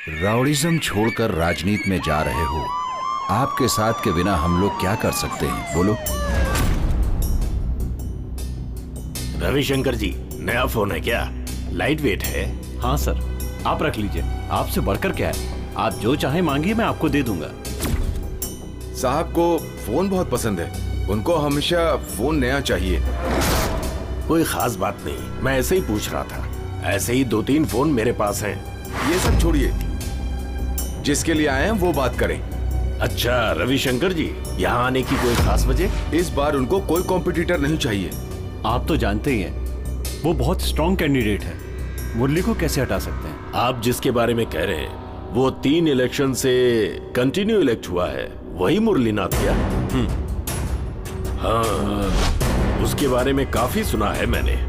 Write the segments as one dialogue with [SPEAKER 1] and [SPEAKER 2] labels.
[SPEAKER 1] राउडिज्म छोड़कर राजनीति में जा रहे हो। आपके साथ के बिना हम लोग क्या कर सकते हैं, बोलो।
[SPEAKER 2] रविशंकर जी, नया फोन है क्या? लाइट वेट है?
[SPEAKER 3] हाँ सर, आप रख लीजिए। आपसे बढ़कर क्या है, आप जो चाहे मांगिए, मैं आपको दे दूंगा।
[SPEAKER 4] साहब को फोन बहुत पसंद है, उनको हमेशा फोन नया चाहिए।
[SPEAKER 2] कोई खास बात नहीं, मैं ऐसे ही पूछ रहा था। ऐसे ही 2-3 फोन मेरे पास हैं।
[SPEAKER 4] ये सब छोड़िए, जिसके लिए आए हैं वो बात करें।
[SPEAKER 2] अच्छा रविशंकर जी, यहाँ आने की कोई खास वजह?
[SPEAKER 4] इस बार उनको कोई कॉम्पिटिटर नहीं चाहिए।
[SPEAKER 3] आप तो जानते ही हैं, वो बहुत स्ट्रॉन्ग कैंडिडेट है। मुरली को कैसे हटा सकते हैं?
[SPEAKER 2] आप जिसके बारे में कह रहे हैं वो 3 इलेक्शन से कंटिन्यू इलेक्ट हुआ है, वही मुरलीनाथ क्या? हाँ, उसके बारे में काफी सुना है मैंने।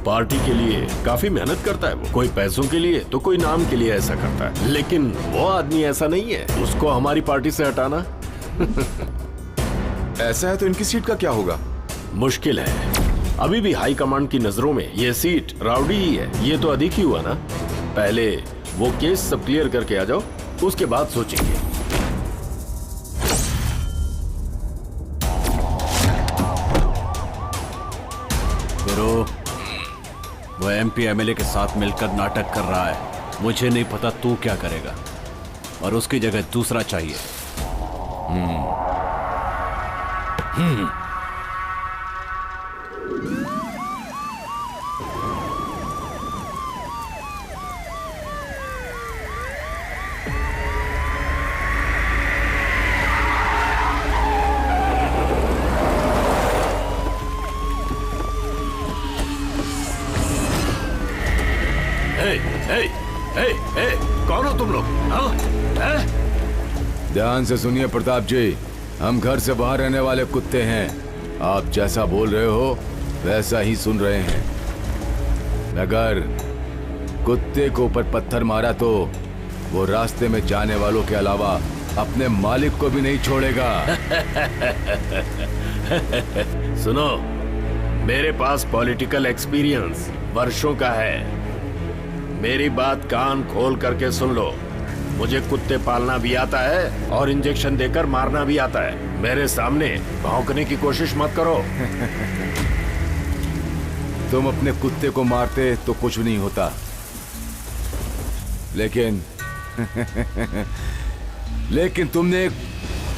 [SPEAKER 2] पार्टी के लिए काफी मेहनत करता है वो, कोई पैसों के लिए तो कोई नाम के लिए ऐसा करता है, लेकिन वो आदमी ऐसा नहीं है। उसको हमारी पार्टी से हटाना
[SPEAKER 4] ऐसा है तो इनकी सीट का क्या होगा?
[SPEAKER 2] मुश्किल है। अभी भी हाई कमांड की नजरों में ये सीट राउडी ही है। ये तो अधिक ही हुआ ना। पहले वो केस सब क्लियर करके आ जाओ, उसके बाद सोचेंगे।
[SPEAKER 3] गुरु, वो MP MLA के साथ मिलकर नाटक कर रहा है। मुझे नहीं पता तू क्या करेगा, और उसकी जगह दूसरा चाहिए।
[SPEAKER 2] कौन हो तुम लोग?
[SPEAKER 4] ध्यान से सुनिए प्रताप जी, हम घर से बाहर रहने वाले कुत्ते हैं। आप जैसा बोल रहे हो वैसा ही सुन रहे हैं। अगर कुत्ते को ऊपर पत्थर मारा तो वो रास्ते में जाने वालों के अलावा अपने मालिक को भी नहीं छोड़ेगा।
[SPEAKER 2] सुनो, मेरे पास पॉलिटिकल एक्सपीरियंस वर्षों का है। मेरी बात कान खोल करके सुन लो। मुझे कुत्ते पालना भी आता है और इंजेक्शन देकर मारना भी आता है। मेरे सामने भौंकने की कोशिश मत करो।
[SPEAKER 4] तुम अपने कुत्ते को मारते तो कुछ नहीं होता, लेकिन लेकिन तुमने एक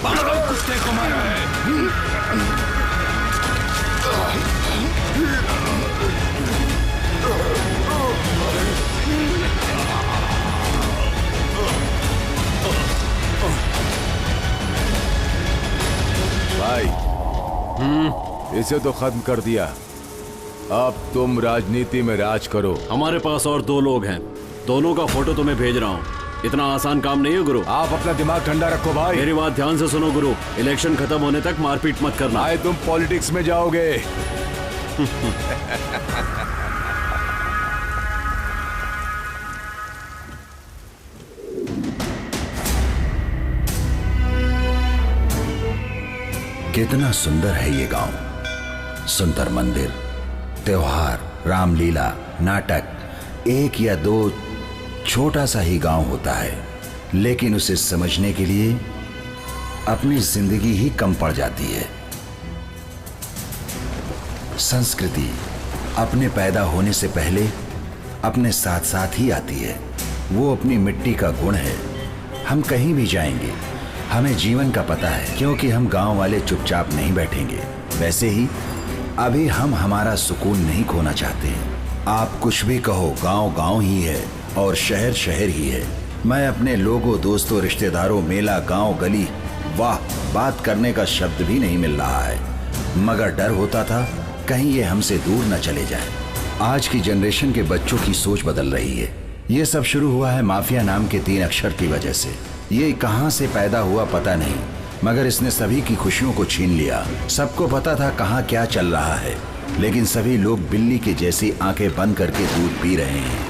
[SPEAKER 4] पागल कुत्ते को मारा है। भाई, इसे तो खत्म कर दिया। अब तुम राजनीति में राज करो।
[SPEAKER 3] हमारे पास और 2 लोग हैं, दोनों का फोटो तुम्हें भेज रहा हूँ। इतना आसान काम नहीं है गुरु।
[SPEAKER 4] आप अपना दिमाग ठंडा रखो भाई।
[SPEAKER 3] मेरी बात ध्यान से सुनो गुरु, इलेक्शन खत्म होने तक मारपीट मत करना।
[SPEAKER 4] भाई तुम पॉलिटिक्स में जाओगे।
[SPEAKER 1] कितना सुंदर है ये गांव। सुंदर मंदिर, त्योहार, रामलीला, नाटक, 1 या 2 छोटा सा ही गांव होता है, लेकिन उसे समझने के लिए अपनी जिंदगी ही कम पड़ जाती है। संस्कृति अपने पैदा होने से पहले अपने साथ साथ ही आती है। वो अपनी मिट्टी का गुण है। हम कहीं भी जाएंगे, हमें जीवन का पता है, क्योंकि हम गांव वाले चुपचाप नहीं बैठेंगे। वैसे ही अभी हम हमारा सुकून नहीं खोना चाहते। आप कुछ भी कहो, गांव गांव ही है और शहर शहर ही है। मैं अपने लोगों, दोस्तों, रिश्तेदारों, मेला, गांव, गली, वाह, बात करने का शब्द भी नहीं मिल रहा है, मगर डर होता था कहीं ये हमसे दूर न चले जाए। आज की जनरेशन के बच्चों की सोच बदल रही है। ये सब शुरू हुआ है माफिया नाम के 3 अक्षर की वजह से। ये कहां से पैदा हुआ पता नहीं, मगर इसने सभी की खुशियों को छीन लिया। सबको पता था कहां क्या चल रहा है, लेकिन सभी लोग बिल्ली के जैसी आंखें बंद करके दूध पी रहे हैं।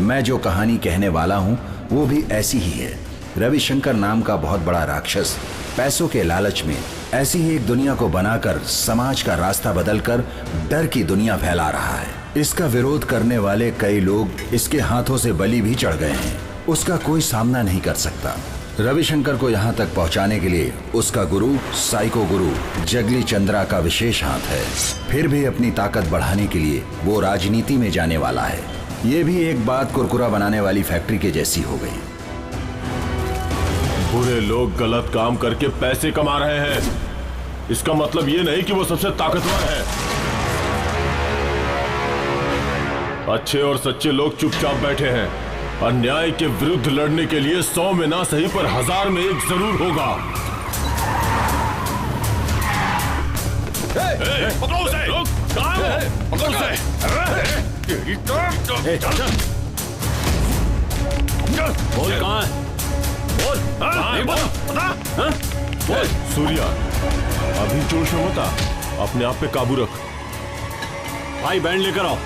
[SPEAKER 1] मैं जो कहानी कहने वाला हूं वो भी ऐसी ही है। रविशंकर नाम का बहुत बड़ा राक्षस पैसों के लालच में ऐसी ही एक दुनिया को बनाकर समाज का रास्ता बदलकर डर की दुनिया फैला रहा है। इसका विरोध करने वाले कई लोग इसके हाथों से बलि भी चढ़ गए हैं। उसका कोई सामना नहीं कर सकता। रविशंकर को यहाँ तक पहुँचाने के लिए उसका गुरु, साइको गुरु जगली चंद्रा का विशेष हाथ है। फिर भी अपनी ताकत बढ़ाने के लिए वो राजनीति में जाने वाला है। ये भी एक बात कुरकुरा बनाने वाली फैक्ट्री के जैसी हो गई।
[SPEAKER 5] बुरे लोग गलत काम करके पैसे कमा रहे हैं, इसका मतलब ये नहीं कि वो सबसे ताकतवर है। अच्छे और सच्चे लोग चुपचाप बैठे हैं। अन्याय के विरुद्ध लड़ने के लिए 100 में ना सही पर 1000 में एक जरूर होगा।
[SPEAKER 2] पकड़ो उसे! कहाँ है वो? पकड़ो उसे!
[SPEAKER 3] बोल कहाँ है? बोल! नहीं बोल!
[SPEAKER 5] बोल! सूर्या, अभी जोश में मत आ, अपने आप पे काबू रख।
[SPEAKER 3] भाई बैंड लेकर आओ।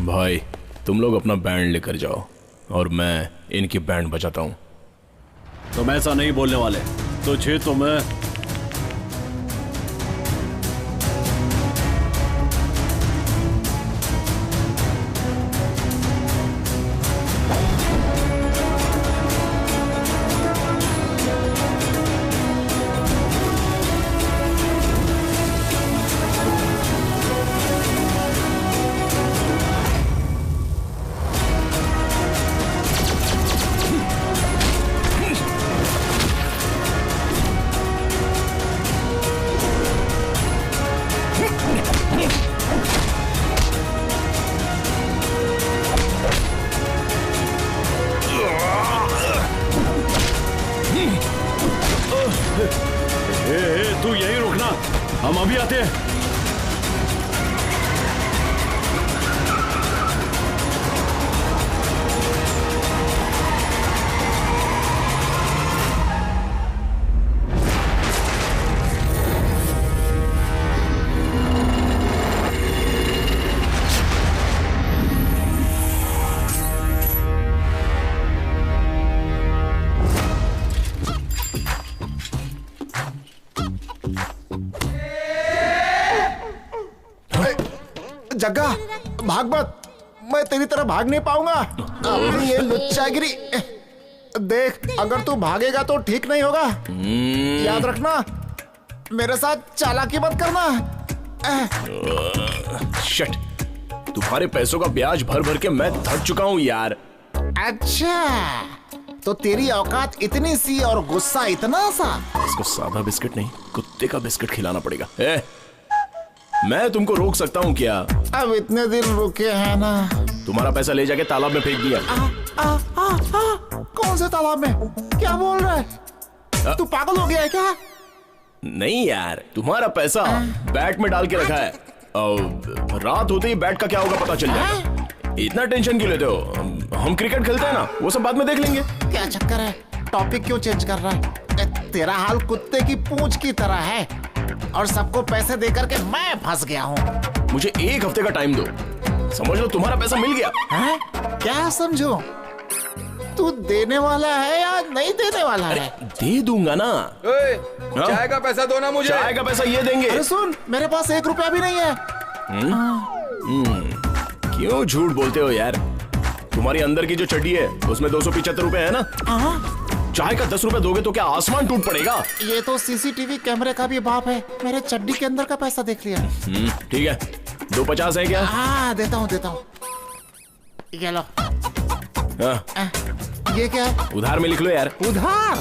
[SPEAKER 5] भाई तुम लोग अपना बैंड लेकर जाओ और मैं इनकी बैंड बजाता हूँ।
[SPEAKER 3] तुम ऐसा नहीं बोलने वाले। तुझे तो मैं तू यही रुकना, हम अभी आते हैं।
[SPEAKER 6] जग्गा, भाग मत, मैं तेरी तरह भाग नहीं पाऊंगा। अपनी ये लुच्चागिरी देख, अगर तू भागेगा तो ठीक नहीं होगा। याद रखना, मेरे साथ चालाकी मत करना।
[SPEAKER 5] शिट, तुम्हारे पैसों का ब्याज भर भर के मैं थक चुका हूँ यार।
[SPEAKER 6] अच्छा, तो तेरी औकात इतनी सी और गुस्सा इतना सा।
[SPEAKER 5] इसको सादा बिस्किट नहीं, कुत्ते का बिस्किट खिलाना पड़ेगा। मैं तुमको रोक सकता हूँ क्या?
[SPEAKER 6] अब इतने दिन रुके हैं ना।
[SPEAKER 5] तुम्हारा पैसा ले जाके तालाब में फेंक दिया।
[SPEAKER 6] कौन से तालाब में? क्या बोल रहा है? तू पागल हो गया है क्या?
[SPEAKER 5] नहीं यार, तुम्हारा पैसा बैट में डाल के रखा है। रात होते ही बैट का क्या होगा पता चल जाएगा। इतना टेंशन क्यों लेते हो? हम क्रिकेट खेलते हैं ना, वो सब बाद में देख लेंगे।
[SPEAKER 6] क्या चक्कर है? टॉपिक क्यों चेंज कर रहा है? तेरा हाल कुत्ते की पूंछ की तरह है और सबको पैसे देकर के मैं फंस गया हूँ।
[SPEAKER 5] मुझे एक हफ्ते का टाइम दो, समझ लो तुम्हारा पैसा मिल गया।
[SPEAKER 6] है? क्या समझो? तू देने वाला है या नहीं देने वाला है?
[SPEAKER 5] दे दूंगा ना।
[SPEAKER 4] चाय का पैसा दो ना मुझे।
[SPEAKER 5] चाय का पैसा ये देंगे।
[SPEAKER 6] अरे सुन, मेरे पास 1 रुपया भी नहीं है।
[SPEAKER 5] क्यों झूठ बोलते हो यार? तुम्हारी अंदर की जो चड्डी है उसमें 275 रुपए है ना। चाय का 10 रुपए दोगे तो क्या आसमान टूट पड़ेगा?
[SPEAKER 6] ये तो सीसीटीवी कैमरे का भी बाप है। मेरे चड्डी के अंदर का पैसा देख लिया।
[SPEAKER 5] ठीक है, 250 है क्या?
[SPEAKER 6] हाँ, देता हूँ। ये लो। ये क्या है?
[SPEAKER 5] उधार में लिख लो यार।
[SPEAKER 6] उधार?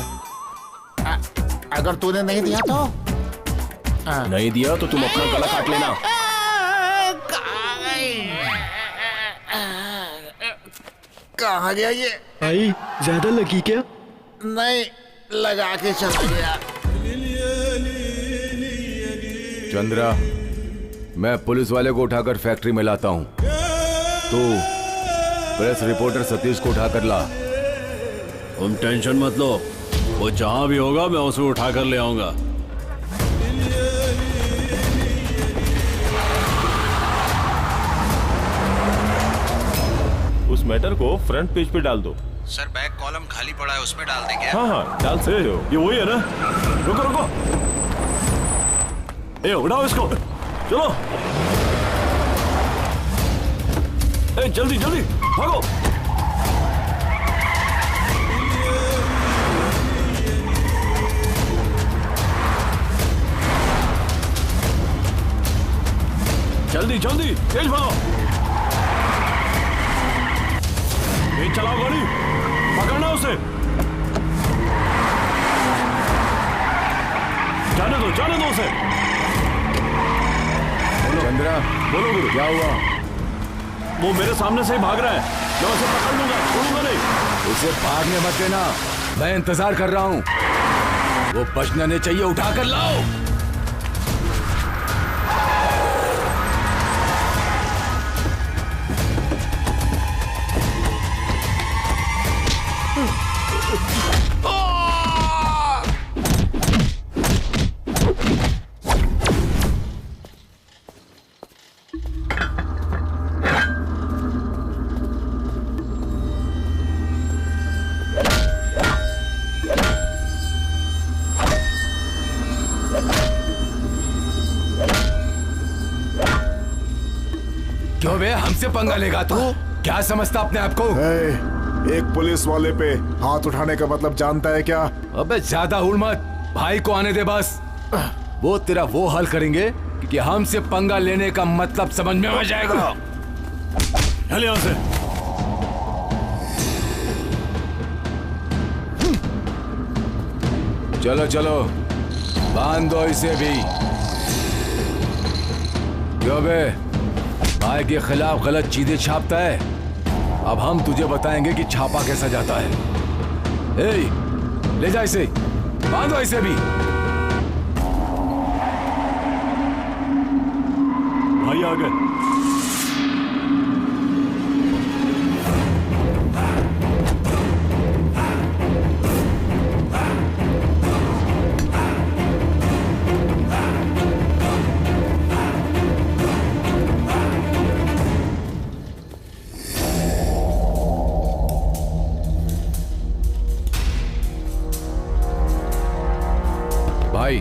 [SPEAKER 6] अगर तूने नहीं दिया तो?
[SPEAKER 5] नहीं दिया तो तुम अपना गला काट लेना।
[SPEAKER 6] कहाँ गया ये?
[SPEAKER 7] भाई ज्यादा लगी क्या?
[SPEAKER 6] नहीं, लगा के चला गया।
[SPEAKER 4] चंद्रा, मैं पुलिस वाले को उठाकर फैक्ट्री में लाता हूँ। तू प्रेस रिपोर्टर सतीश को उठाकर ला।
[SPEAKER 3] तुम टेंशन मत लो, वो जहां भी होगा मैं उसे उठाकर ले आऊंगा।
[SPEAKER 5] उस मैटर को फ्रंट पेज पे डाल दो।
[SPEAKER 8] सर, बैक कॉलम खाली पड़ा है, उसमें डाल देंगे।
[SPEAKER 5] हाँ, डाल सकते हो।
[SPEAKER 3] ये वही है ना? रुको, ए उठाओ इसको, चलो। ए जल्दी भागो। तेज भागो। तेज चलाओ गाड़ी, पकड़ना उसे। जाने दो उसे।
[SPEAKER 4] चंद्रा,
[SPEAKER 3] बोलो गुरु।
[SPEAKER 4] क्या हुआ?
[SPEAKER 3] वो मेरे सामने से ही भाग रहा है, मैं उसे पकड़ लूंगा, छोड़ूंगा नहीं।
[SPEAKER 4] उसे भागने मत देना, मैं इंतजार कर रहा हूँ। वो बचना नहीं चाहिए, उठा कर लाओ। क्यों बे, हमसे पंगा लेगा तू? क्या समझता अपने आप को?
[SPEAKER 6] एक पुलिस वाले पे हाथ उठाने का मतलब जानता है क्या?
[SPEAKER 4] अबे ज्यादा हुल मत, भाई को आने दे बस। वो तेरा वो हल करेंगे कि हमसे पंगा लेने का मतलब समझ में आ जाएगा।
[SPEAKER 3] चल यहां से।
[SPEAKER 4] चलो चलो, बांध दो इसे भी। क्यों बे, भाई के खिलाफ गलत चीजें छापता है? अब हम तुझे बताएंगे कि छापा कैसा जाता है। ले जा इसे, बांधो इसे भी।
[SPEAKER 3] भाई आ गए।
[SPEAKER 4] भाई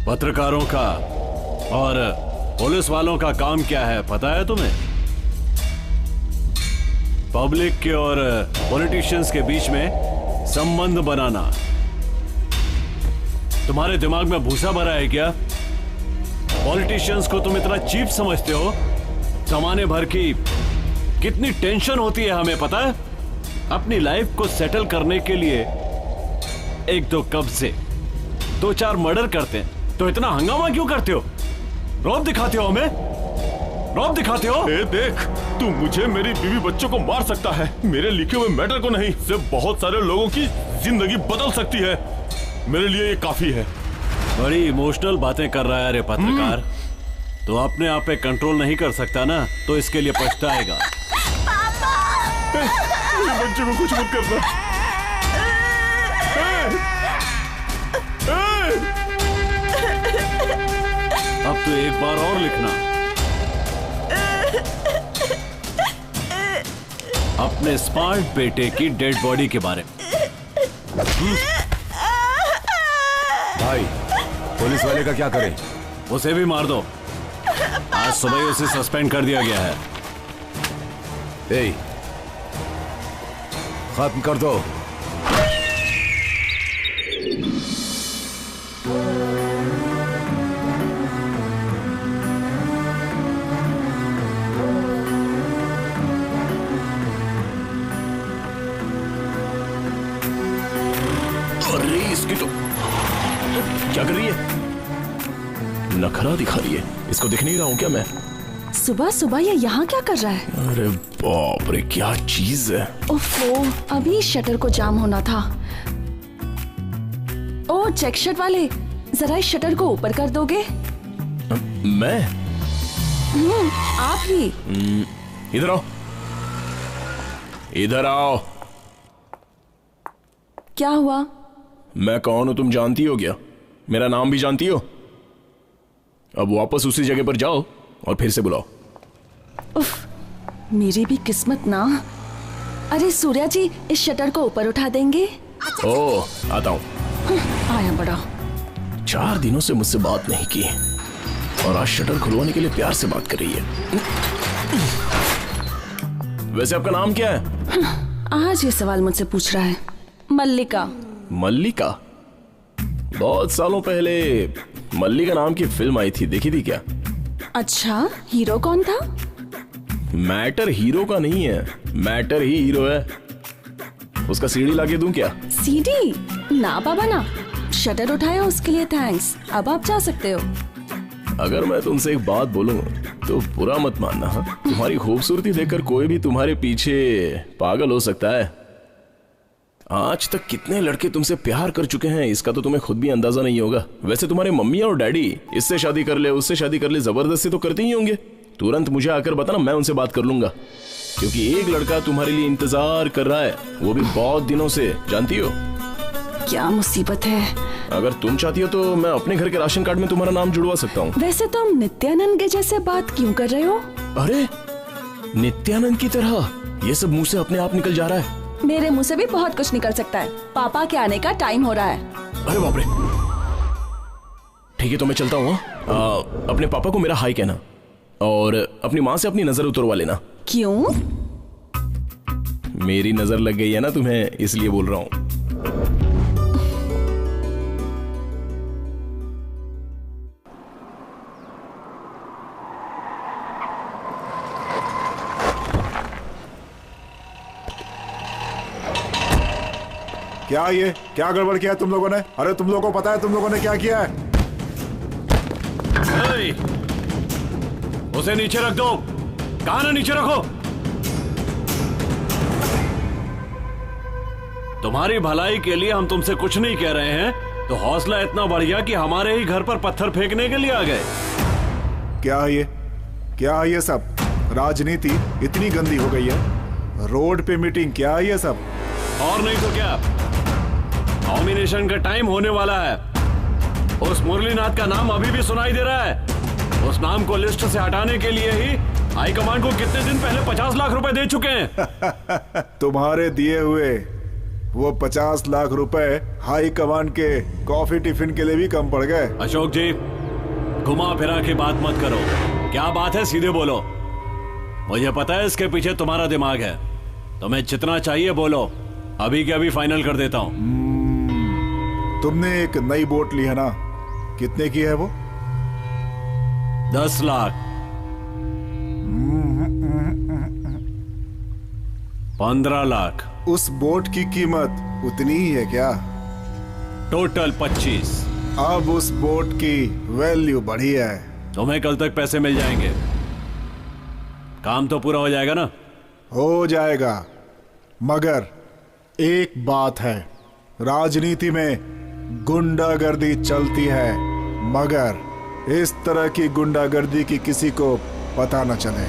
[SPEAKER 3] पत्रकारों का और पुलिस वालों का काम क्या है पता है तुम्हें? पब्लिक के और पॉलिटिशियंस के बीच में संबंध बनाना। तुम्हारे दिमाग में भूसा भरा है क्या? पॉलिटिशियंस को तुम इतना चीप समझते हो? जमाने भर की कितनी टेंशन होती है हमें पता है? अपनी लाइफ को सेटल करने के लिए एक दो कब्जे, दो चार मर्डर करते हैं, तो इतना हंगामा क्यों करते हो? रौब दिखाते हो हमें, रौब दिखाते हो।
[SPEAKER 5] देख, तू मुझे, मेरी बीवी बच्चों को मार सकता है, मेरे लिखे हुए मैटर को नहीं। सिर्फ बहुत सारे लोगों की जिंदगी बदल सकती है, मेरे लिए ये काफी है।
[SPEAKER 3] बड़ी इमोशनल बातें कर रहा है रे पत्रकार। तो अपने आप पे कंट्रोल नहीं कर सकता ना, तो इसके लिए पछताएगा।
[SPEAKER 5] बच्चों को कुछ मत करना।
[SPEAKER 3] अब तो एक बार और लिखना, अपने स्मार्ट बेटे की डेड बॉडी के बारे में।
[SPEAKER 4] भाई, पुलिस वाले का क्या करें?
[SPEAKER 3] उसे भी मार दो। आज सुबह ही उसे सस्पेंड कर दिया गया है।
[SPEAKER 4] खत्म कर दो।
[SPEAKER 5] अरे इसकी तो क्या कर रही है? नखरा दिखा रही है। इसको दिख नहीं रहा हूं क्या मैं?
[SPEAKER 9] सुबह सुबह ये यहाँ क्या कर रहा है?
[SPEAKER 5] अरे बाप रे, क्या चीज है।
[SPEAKER 9] ओफो, अभी शटर को जाम होना था। ओ चेक शर्ट वाले, जरा इस शटर को ऊपर कर दोगे?
[SPEAKER 5] मैं?
[SPEAKER 9] आप ही।
[SPEAKER 5] इधर आओ, इधर आओ।
[SPEAKER 9] क्या हुआ?
[SPEAKER 5] मैं कौन हूं तुम जानती हो क्या? मेरा नाम भी जानती हो? अब वापस उसी जगह पर जाओ और फिर से बुलाओ।
[SPEAKER 9] उफ, मेरी भी किस्मत ना। अरे सूर्या जी, इस शटर को ऊपर उठा देंगे?
[SPEAKER 5] ओह, आता हूं।
[SPEAKER 9] आया बड़ा।
[SPEAKER 5] 4 दिनों से मुझसे बात नहीं की और आज शटर खुलवाने के लिए प्यार से बात कर रही है। वैसे आपका नाम क्या है?
[SPEAKER 9] आज ये सवाल मुझसे पूछ रहा है। मल्लिका।
[SPEAKER 5] मल्लिका? बहुत सालों पहले मल्लिका नाम की फिल्म आई थी, देखी थी क्या?
[SPEAKER 9] अच्छा, हीरो कौन था?
[SPEAKER 5] मैटर हीरो का नहीं है, मैटर ही हीरो है। उसका सीडी लाके दूं क्या?
[SPEAKER 9] सीडी? ना बाबा ना, शटर उठाया उसके लिए थैंक्स। अब आप जा सकते हो।
[SPEAKER 5] अगर मैं तुमसे एक बात बोलूं तो बुरा मत मानना। हाँ? तुम्हारी खूबसूरती देखकर कोई भी तुम्हारे पीछे पागल हो सकता है। आज तक कितने लड़के तुमसे प्यार कर चुके हैं इसका तो तुम्हें खुद भी अंदाजा नहीं होगा। वैसे तुम्हारे मम्मी और डैडी इससे शादी कर ले उससे शादी कर ले जबरदस्ती तो करते ही होंगे। तुरंत मुझे आकर बताना, मैं उनसे बात कर लूंगा, क्योंकि एक लड़का तुम्हारे लिए इंतजार कर रहा है, वो भी बहुत दिनों से। जानती हो
[SPEAKER 9] क्या मुसीबत है?
[SPEAKER 5] अगर तुम चाहती हो तो मैं अपने घर के राशन कार्ड में तुम्हारा नाम जुड़वा सकता हूँ।
[SPEAKER 9] वैसे तुम नित्यानंद के जैसे बात क्यों कर रहे हो?
[SPEAKER 5] अरे नित्यानंद की तरह ये सब मुंह से अपने आप निकल जा रहा है।
[SPEAKER 9] मेरे मुंह से भी बहुत कुछ निकल सकता है। पापा के आने का टाइम हो रहा है।
[SPEAKER 5] अरे बाप रे, ठीक है तो मैं चलता हूँ। अपने पापा को मेरा हाई कहना और अपनी माँ से अपनी नजर उतरवा लेना।
[SPEAKER 9] क्यों?
[SPEAKER 5] मेरी नजर लग गई है ना तुम्हें, इसलिए बोल रहा हूँ।
[SPEAKER 6] ये क्या गड़बड़ किया तुम लोगों ने? अरे तुम लोगों को पता है तुम लोगों ने क्या किया है?
[SPEAKER 3] उसे नीचे रख दो। कहा ना नीचे रखो। तुम्हारी भलाई के लिए हम तुमसे कुछ नहीं कह रहे हैं, तो हौसला इतना बढ़ गया कि हमारे ही घर पर पत्थर फेंकने के लिए आ गए।
[SPEAKER 6] क्या है ये सब? राजनीति इतनी गंदी हो गई है। रोड पे मीटिंग, क्या है ये सब?
[SPEAKER 3] और नहीं तो क्या, नॉमिनेशन का टाइम होने वाला है। उस मुरलीनाथ का नाम अभी भी सुनाई दे रहा है। उस नाम को लिस्ट से हटाने के लिए ही हाईकमान को कितने दिन पहले 50 लाख रुपए दे चुके हैं।
[SPEAKER 6] तुम्हारे दिए हुए वो 50 लाख रुपए हाईकमान के कॉफी टिफिन के लिए भी कम पड़ गए।
[SPEAKER 3] अशोक जी, घुमा फिरा के बात मत करो। क्या बात है सीधे बोलो। मुझे पता है इसके पीछे तुम्हारा दिमाग है। तुम्हें जितना चाहिए बोलो, अभी के अभी फाइनल कर देता हूं।
[SPEAKER 6] तुमने एक नई बोट ली है ना, कितने की है वो?
[SPEAKER 3] 10 लाख। 15 लाख।
[SPEAKER 6] उस बोट की कीमत उतनी ही है क्या?
[SPEAKER 3] टोटल 25।
[SPEAKER 6] अब उस बोट की वैल्यू बढ़ी है।
[SPEAKER 3] तुम्हें कल तक पैसे मिल जाएंगे। काम तो पूरा हो जाएगा ना?
[SPEAKER 6] हो जाएगा, मगर एक बात है, राजनीति में गुंडागर्दी चलती है, मगर इस तरह की गुंडागर्दी की किसी को पता न चले।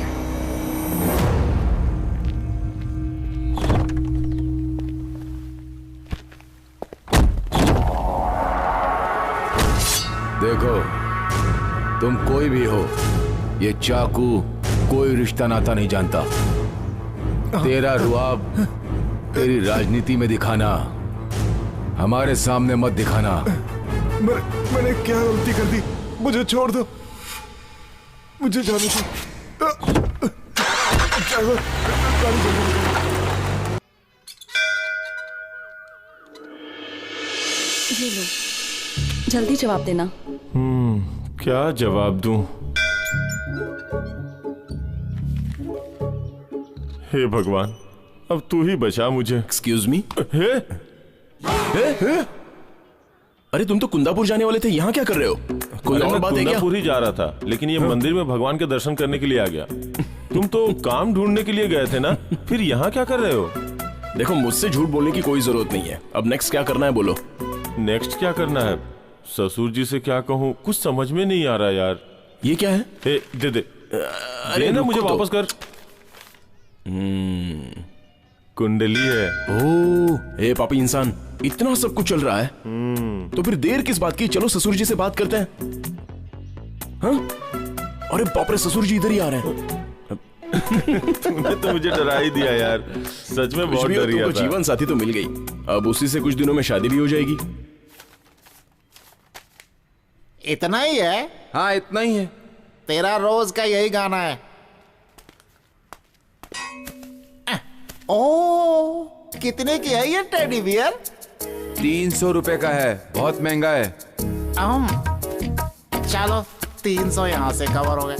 [SPEAKER 4] देखो, तुम कोई भी हो, ये चाकू कोई रिश्ता नाता नहीं जानता। तेरा रुआब तेरी राजनीति में दिखाना, हमारे सामने मत दिखाना।
[SPEAKER 6] मैंने क्या गलती कर दी? मुझे छोड़ दो, मुझे जाने दो।
[SPEAKER 9] ये लो, जल्दी जवाब देना।
[SPEAKER 10] क्या जवाब दूं? हे भगवान, अब तू ही बचा मुझे।
[SPEAKER 5] Excuse me. अरे तुम तो कुंदापुर जाने वाले थे, यहाँ क्या कर रहे हो? कोई और बात है क्या?
[SPEAKER 10] कुंदापुर ही जा रहा था, लेकिन ये मंदिर में भगवान के दर्शन करने के लिए आ गया। तुम तो काम ढूंढने के लिए गए थे ना, फिर यहाँ क्या कर रहे हो?
[SPEAKER 5] देखो, मुझसे झूठ बोलने की कोई जरूरत नहीं है। अब नेक्स्ट क्या करना है बोलो।
[SPEAKER 10] नेक्स्ट क्या करना है? ससुर जी से क्या कहूँ, कुछ समझ में नहीं आ रहा यार।
[SPEAKER 5] ये क्या है?
[SPEAKER 10] दे अरे ना, मुझे वापस कर। कुंडली है।
[SPEAKER 5] ओह, पापी इंसान, इतना सब कुछ चल रहा है तो फिर देर किस बात की? चलो ससुर जी से बात करते हैं। हाँ? अरे बाप रे, ससुर जी इधर ही आ रहे हैं।
[SPEAKER 10] तूने तो मुझे डरा ही दिया यार, सच में बहुत डर गया था।
[SPEAKER 5] जीवन साथी तो मिल गई, अब उसी से कुछ दिनों में शादी भी हो जाएगी।
[SPEAKER 6] इतना ही है?
[SPEAKER 4] हाँ, इतना ही है।
[SPEAKER 6] तेरा रोज का यही गाना है। ओ, कितने की है ये टेडी बियर?
[SPEAKER 4] 300 रुपए का है, बहुत महंगा है।
[SPEAKER 6] चलो 300 यहाँ से कवर हो गए।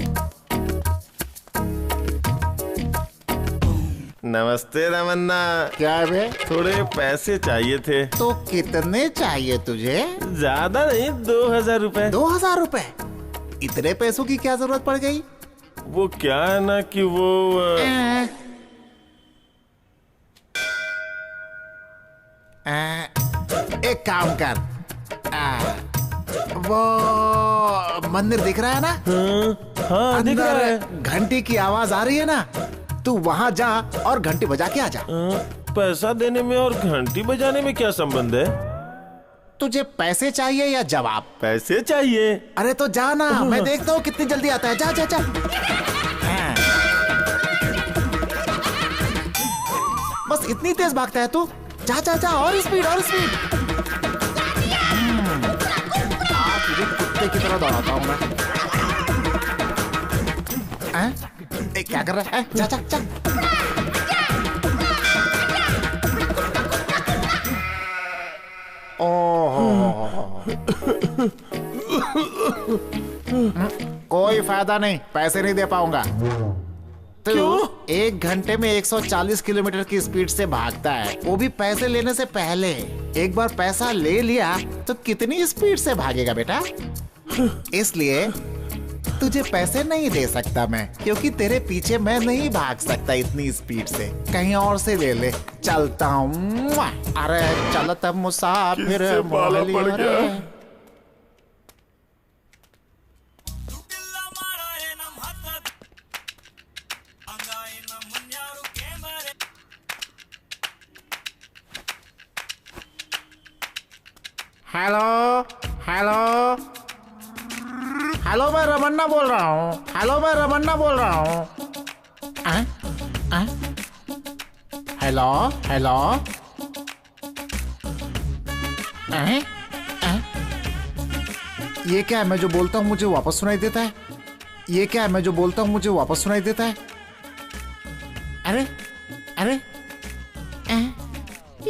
[SPEAKER 10] नमस्ते रमन्ना।
[SPEAKER 6] क्या है बे?
[SPEAKER 10] थोड़े पैसे चाहिए थे।
[SPEAKER 6] तो कितने चाहिए तुझे?
[SPEAKER 10] ज्यादा नहीं, 2000 रुपए।
[SPEAKER 6] 2000 रुपए? इतने पैसों की क्या जरूरत पड़ गई?
[SPEAKER 10] वो क्या है ना कि वो
[SPEAKER 6] एक काम कर, वो मंदिर दिख रहा है ना?
[SPEAKER 10] हाँ दिख रहा है।
[SPEAKER 6] घंटी की आवाज आ रही है ना, तू वहां जा और घंटी बजा के आ जा।
[SPEAKER 10] पैसा देने में और घंटी बजाने में क्या संबंध है?
[SPEAKER 6] तुझे पैसे चाहिए या जवाब?
[SPEAKER 10] पैसे चाहिए।
[SPEAKER 6] अरे तो जाना, मैं देखता हूँ कितनी जल्दी आता है। जा जा जा। बस इतनी तेज भागता है तू? जा जा जा, और स्पीड और स्पीड। तुझे कुत्ते की तरह दौड़ाता हूँ मैं। क्या कर रहा है? जा जा जा। कोई फायदा नहीं, पैसे नहीं दे पाऊंगा। क्यों? 1 घंटे में 140 किलोमीटर की स्पीड से भागता है, वो भी पैसे लेने से पहले। एक बार पैसा ले लिया तो कितनी स्पीड से भागेगा बेटा? इसलिए तुझे पैसे नहीं दे सकता मैं, क्योंकि तेरे पीछे मैं नहीं भाग सकता इतनी स्पीड से। कहीं और से ले ले। चलता हूँ। अरे चल तब मुसाफिर मोहलिया रे। हेलो हेलो हेलो, मैं रमन्ना बोल रहा हूँ। हेलो, मैं रमन्ना बोल रहा हूँ। Hello hello. ये क्या है? मैं जो बोलता हूँ मुझे वापस सुनाई देता है। ये क्या है? मैं जो बोलता हूँ मुझे वापस सुनाई देता है। अरे अरे,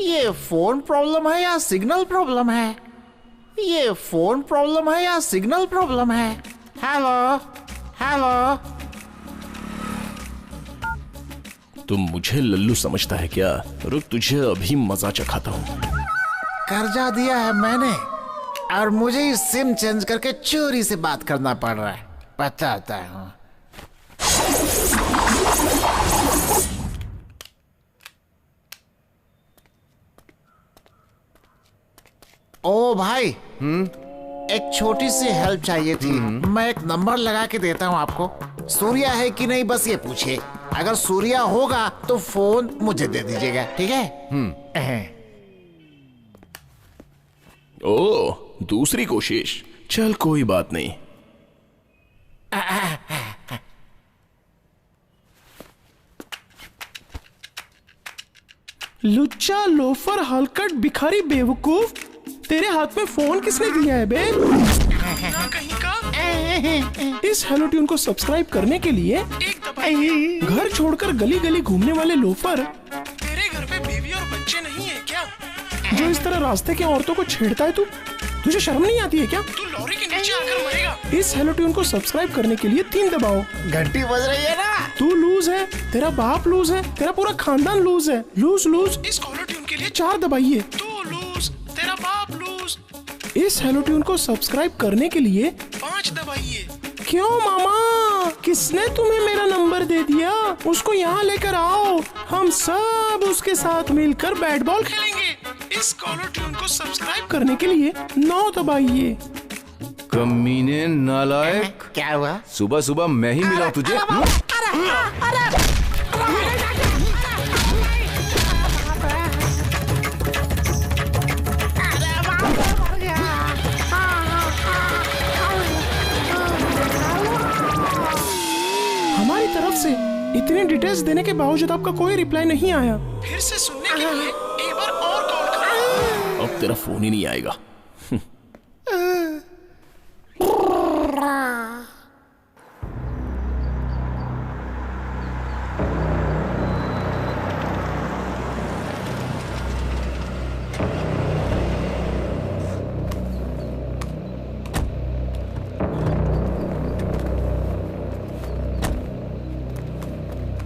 [SPEAKER 6] ये फोन प्रॉब्लम है या सिग्नल प्रॉब्लम है? ये फोन प्रॉब्लम है या सिग्नल प्रॉब्लम है? Hello hello.
[SPEAKER 5] तुम मुझे लल्लू समझता है क्या? रुक, तुझे अभी मजा चखाता हूँ।
[SPEAKER 6] कर्जा दिया है मैंने और मुझे ही सिम चेंज करके चोरी से बात करना पड़ रहा है, बताता हूँ। ओ भाई, एक छोटी सी हेल्प चाहिए थी। मैं एक नंबर लगा के देता हूँ आपको। सूर्या है कि नहीं बस ये पूछिए। अगर सूर्या होगा तो फोन मुझे दे दीजिएगा, ठीक है?
[SPEAKER 5] ओ, दूसरी कोशिश। चल कोई बात नहीं।
[SPEAKER 11] लुच्चा, लोफर, हलकट, भिखारी, बेवकूफ, तेरे हाथ में फोन किसने दिया है बे? कहीं का? इस हेलो ट्यून को सब्सक्राइब करने के लिए एक दबाइए। घर छोड़कर गली गली घूमने वाले लोफर, तेरे घर पे बीवी और बच्चे नहीं है क्या? जो इस तरह रास्ते के औरतों को छेड़ता है, तुझे शर्म नहीं आती है क्या? तू लॉरी के नीचे आकर मरेगा। इस हेलो ट्यून को सब्सक्राइब करने के लिए 3 दबाओ।
[SPEAKER 6] घंटी बज रही है ना?
[SPEAKER 11] तू लूज है, तेरा बाप लूज है, तेरा पूरा खानदान लूज है। Loose loose. इस हेलो ट्यून के लिए 4 दबाइए। तू लूज, तेरा बाप लूज। इस हेलो ट्यून को सब्सक्राइब करने के लिए 5 दबाइए। क्यों मामा, किसने तुम्हें मेरा नंबर दे दिया? उसको यहाँ लेकर आओ, हम सब उसके साथ मिलकर बैट बॉल खेलेंगे। इस कॉलर ट्यून को सब्सक्राइब करने के लिए 9 दबाइए।
[SPEAKER 4] कमीने, नालायक।
[SPEAKER 6] क्या हुआ?
[SPEAKER 4] सुबह सुबह मैं ही मिला तुझे।
[SPEAKER 11] हमारी तरफ से इतने डिटेल्स देने के बावजूद आपका कोई रिप्लाई नहीं आया। फिर से सुनने के लिए एक बार और कॉल करो।
[SPEAKER 5] अब तेरा फोन ही नहीं आएगा।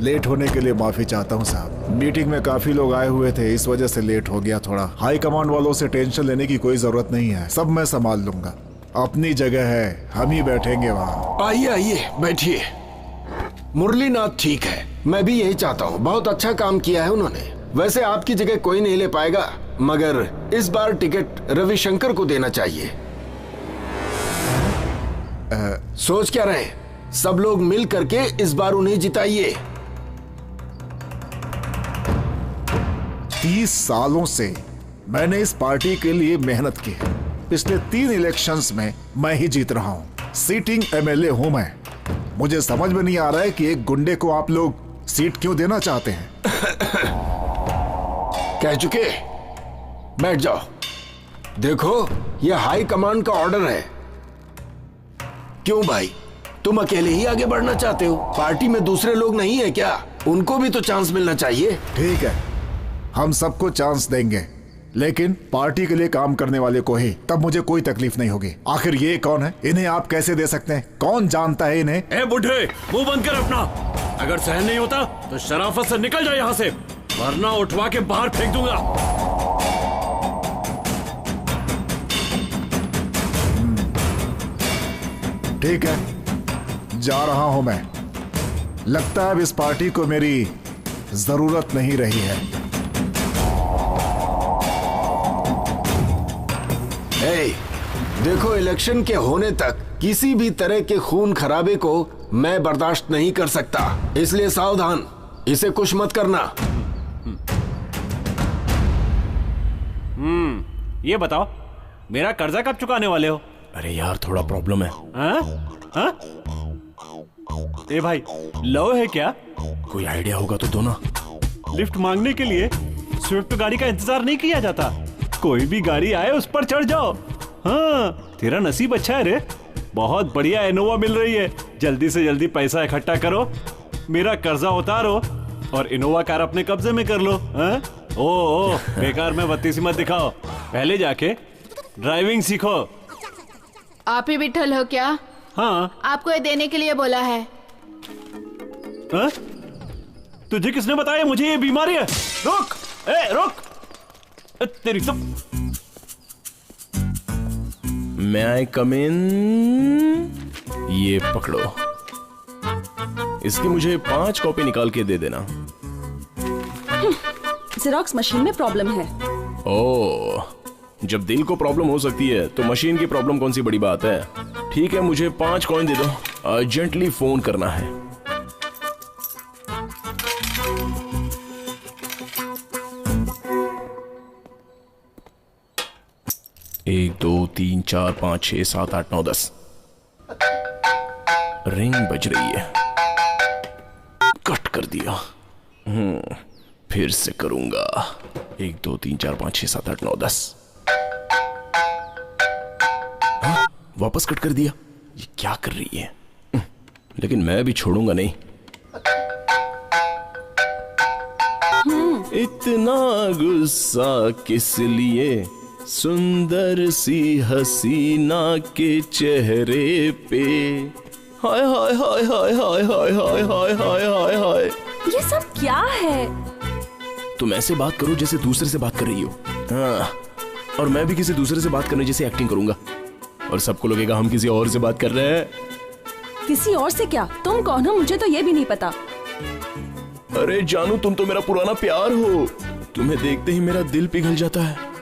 [SPEAKER 6] लेट होने के लिए माफी चाहता हूँ साहब। मीटिंग में काफी लोग आए हुए थे, इस वजह से लेट हो गया थोड़ा। हाई कमांड वालों से टेंशन लेने की कोई जरूरत नहीं है, सब मैं संभाल लूंगा। अपनी जगह है, हम ही बैठेंगे वहाँ।
[SPEAKER 2] आइए आइए बैठिए। मुरलीनाथ ठीक है, मैं भी यही चाहता हूँ। बहुत अच्छा काम किया है उन्होंने। वैसे आपकी जगह कोई नहीं ले पाएगा, मगर इस बार टिकट रविशंकर को देना चाहिए। सोच क्या रहे? सब लोग मिल करके इस बार उन्हें जिताइए।
[SPEAKER 6] 30 सालों से मैंने इस पार्टी के लिए मेहनत की है। पिछले 3 इलेक्शंस में मैं ही जीत रहा हूं। सीटिंग एमएलए हूं मैं। मुझे समझ में नहीं आ रहा है कि एक गुंडे को आप लोग सीट क्यों देना चाहते हैं।
[SPEAKER 2] कह चुके, बैठ जाओ। देखो, यह हाई कमांड का ऑर्डर है। क्यों भाई, तुम अकेले ही आगे बढ़ना चाहते हो? पार्टी में दूसरे लोग नहीं है क्या? उनको भी तो चांस मिलना चाहिए।
[SPEAKER 6] ठीक है, हम सबको चांस देंगे, लेकिन पार्टी के लिए काम करने वाले को ही। तब मुझे कोई तकलीफ नहीं होगी। आखिर ये कौन है? इन्हें आप कैसे दे सकते हैं? कौन जानता है इन्हें?
[SPEAKER 3] ए बुढ़े, मुंह बंद कर अपना। अगर सहन नहीं होता तो शराफत से निकल जाए यहाँ से, वरना उठवा के बाहर फेंक दूंगा।
[SPEAKER 6] ठीक है, जा रहा हूं मैं। लगता है अब इस पार्टी को मेरी जरूरत नहीं रही है।
[SPEAKER 2] देखो, इलेक्शन के होने तक किसी भी तरह के खून खराबे को मैं बर्दाश्त नहीं कर सकता, इसलिए सावधान, इसे कुछ मत करना।
[SPEAKER 3] ये बताओ, मेरा कर्जा कब चुकाने वाले हो?
[SPEAKER 5] अरे यार, थोड़ा प्रॉब्लम है।
[SPEAKER 3] हाँ? ए भाई, लव है क्या?
[SPEAKER 5] कोई आइडिया होगा तो दो ना।
[SPEAKER 3] लिफ्ट मांगने के लिए स्विफ्ट गाड़ी का इंतजार नहीं किया जाता। कोई भी गाड़ी आए उस पर चढ़ जाओ। हाँ, तेरा नसीब अच्छा है रे, बहुत बढ़िया इनोवा मिल रही है। जल्दी से जल्दी पैसा इकट्ठा करो, मेरा कर्जा उतारो और इनोवा कार अपने कब्जे में कर लो। हाँ? ओ बेकार में बत्तीसी मत दिखाओ, पहले जाके ड्राइविंग सीखो।
[SPEAKER 12] आप ही विठल हो क्या?
[SPEAKER 3] हाँ।
[SPEAKER 12] आपको ये देने के लिए बोला है।
[SPEAKER 3] हाँ? तुझे किसने बताया मुझे ये बीमारी है? रुक, रुक, तेरी तो।
[SPEAKER 5] मैं आई कम इन? ये पकड़ो, इसकी मुझे 5 कॉपी निकाल के दे देना।
[SPEAKER 9] जेरॉक्स मशीन में प्रॉब्लम है।
[SPEAKER 5] ओह, जब दिल को प्रॉब्लम हो सकती है तो मशीन की प्रॉब्लम कौन सी बड़ी बात है। ठीक है, मुझे 5 कॉइन दे दो, अर्जेंटली फोन करना है। एक, 2, 3, 4, 5, 6, 7, 8, 9, 10। रिंग बज रही है, कट कर दिया। फिर से करूंगा। 1, 2, 3, 4, 5, 6, 7, 8, 9, 10। वापस कट कर दिया। ये क्या कर रही है? लेकिन मैं भी छोड़ूंगा नहीं। इतना गुस्सा किस लिए, सुंदर सी हसीना के चेहरे पे। हाय हाय हाय हाय हाय हाय हाय हाय हाय हाय हाय।
[SPEAKER 9] ये सब क्या है?
[SPEAKER 5] तुम ऐसे बात करो जैसे दूसरे से बात कर रही हो। हाँ, और मैं भी किसी दूसरे से बात करने जैसे एक्टिंग करूंगा, और सबको लगेगा हम किसी और से बात कर रहे हैं।
[SPEAKER 9] किसी और से क्या? तुम कौन हो मुझे तो ये भी नहीं पता।
[SPEAKER 5] अरे जानू, तुम तो मेरा पुराना प्यार हो। तुम्हें देखते ही मेरा दिल पिघल जाता है।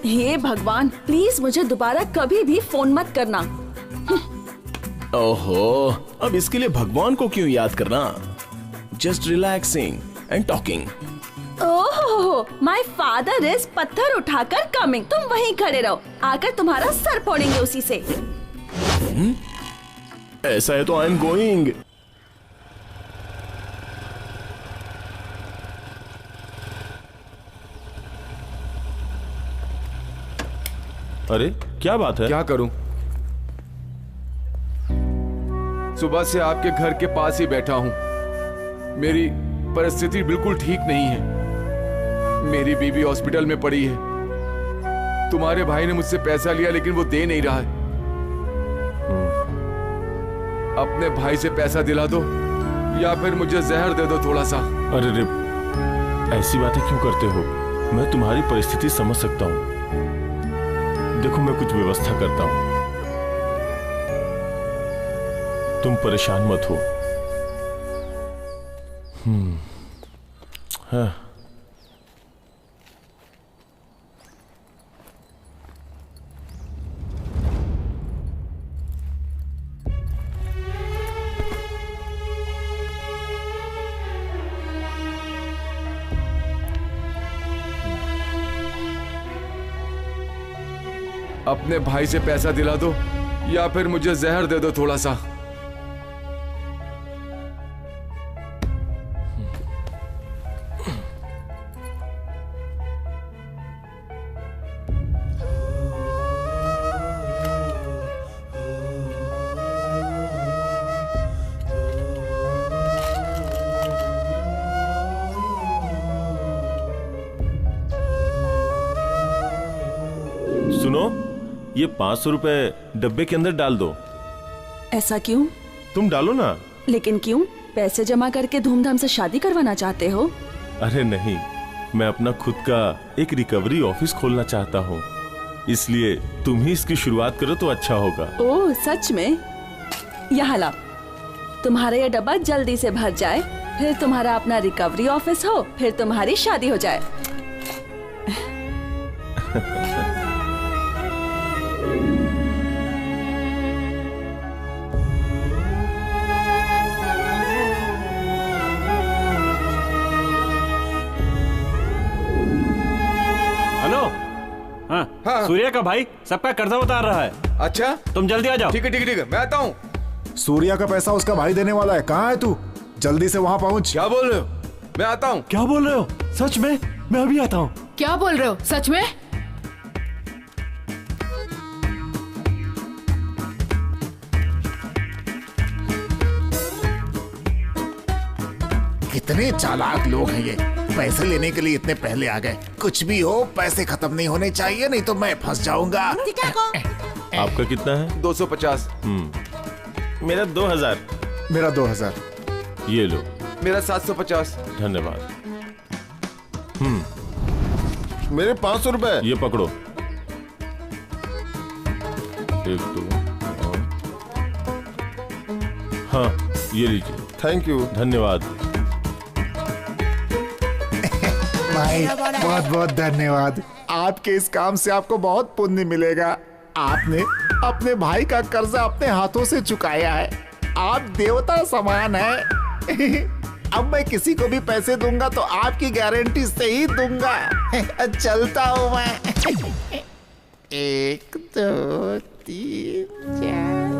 [SPEAKER 9] हे भगवान, प्लीज मुझे दोबारा कभी भी फोन मत करना।
[SPEAKER 5] ओहो, अब इसके लिए भगवान को क्यों याद करना? Just relaxing and talking.
[SPEAKER 9] ओहो, माय फादर इज पत्थर उठाकर कमिंग। तुम वहीं खड़े रहो, आकर तुम्हारा सर फोड़ेंगे उसी से।
[SPEAKER 5] ऐसा है तो आई एम गोइंग।
[SPEAKER 10] अरे क्या बात है?
[SPEAKER 4] क्या करूं? सुबह से आपके घर के पास ही बैठा हूं। मेरी परिस्थिति बिल्कुल ठीक नहीं है। मेरी बीवी हॉस्पिटल में पड़ी है। तुम्हारे भाई ने मुझसे पैसा लिया लेकिन वो दे नहीं रहा है। अपने भाई से पैसा दिला दो, या फिर मुझे जहर दे दो थोड़ा सा।
[SPEAKER 10] अरे रे, ऐसी बातें क्यों करते हो? मैं तुम्हारी परिस्थिति समझ सकता हूँ। देखो मैं कुछ व्यवस्था करता हूँ, तुम परेशान मत हो। हाँ।
[SPEAKER 4] अपने भाई से पैसा दिला दो या फिर मुझे जहर दे दो थोड़ा सा।
[SPEAKER 10] सुनो, ये 500 रुपए डब्बे के अंदर डाल दो।
[SPEAKER 9] ऐसा क्यों?
[SPEAKER 10] तुम डालो ना।
[SPEAKER 9] लेकिन क्यों? पैसे जमा करके धूमधाम से शादी करवाना चाहते हो?
[SPEAKER 10] अरे नहीं, मैं अपना खुद का एक रिकवरी ऑफिस खोलना चाहता हूँ, इसलिए तुम ही इसकी शुरुआत करो तो अच्छा होगा।
[SPEAKER 9] ओह सच में? यहाँ ला, तुम्हारा ये डब्बा जल्दी से भर जाए, फिर तुम्हारा अपना रिकवरी ऑफिस हो, फिर तुम्हारी शादी हो जाए।
[SPEAKER 3] हाँ। सूर्या का भाई सबका कर्जा उतार रहा है।
[SPEAKER 6] अच्छा,
[SPEAKER 3] तुम जल्दी आ जाओ।
[SPEAKER 6] ठीक है ठीक है ठीक है, मैं आता हूँ। सूर्या का पैसा उसका भाई देने वाला है। कहाँ है तू? जल्दी से वहाँ पहुँच।
[SPEAKER 4] क्या बोल रहे हो? मैं आता हूँ।
[SPEAKER 3] क्या बोल रहे हो? सच में? मैं अभी आता हूँ।
[SPEAKER 12] क्या बोल रहे हो? सच में?
[SPEAKER 6] कितने चालाक लोग हैं ये, पैसे लेने के लिए इतने पहले आ गए। कुछ भी हो, पैसे खत्म नहीं होने चाहिए, नहीं तो मैं फंस जाऊंगा।
[SPEAKER 10] आपका कितना है?
[SPEAKER 4] 250।
[SPEAKER 10] मेरा 2000।
[SPEAKER 6] मेरा 2000।
[SPEAKER 10] ये लो।
[SPEAKER 4] मेरा 750।
[SPEAKER 10] धन्यवाद।
[SPEAKER 6] मेरे 500 रुपए।
[SPEAKER 10] ये पकड़ो। 1 2 हाँ, ये लीजिए।
[SPEAKER 6] Thank you.
[SPEAKER 10] धन्यवाद
[SPEAKER 6] भाई, बहुत बहुत धन्यवाद। आपके इस काम से आपको बहुत पुण्य मिलेगा। आपने अपने भाई का कर्जा अपने हाथों से चुकाया है। आप देवता समान हैं। अब मैं किसी को भी पैसे दूंगा तो आपकी गारंटी से ही दूंगा। चलता हूँ मैं। 1 2 3 4।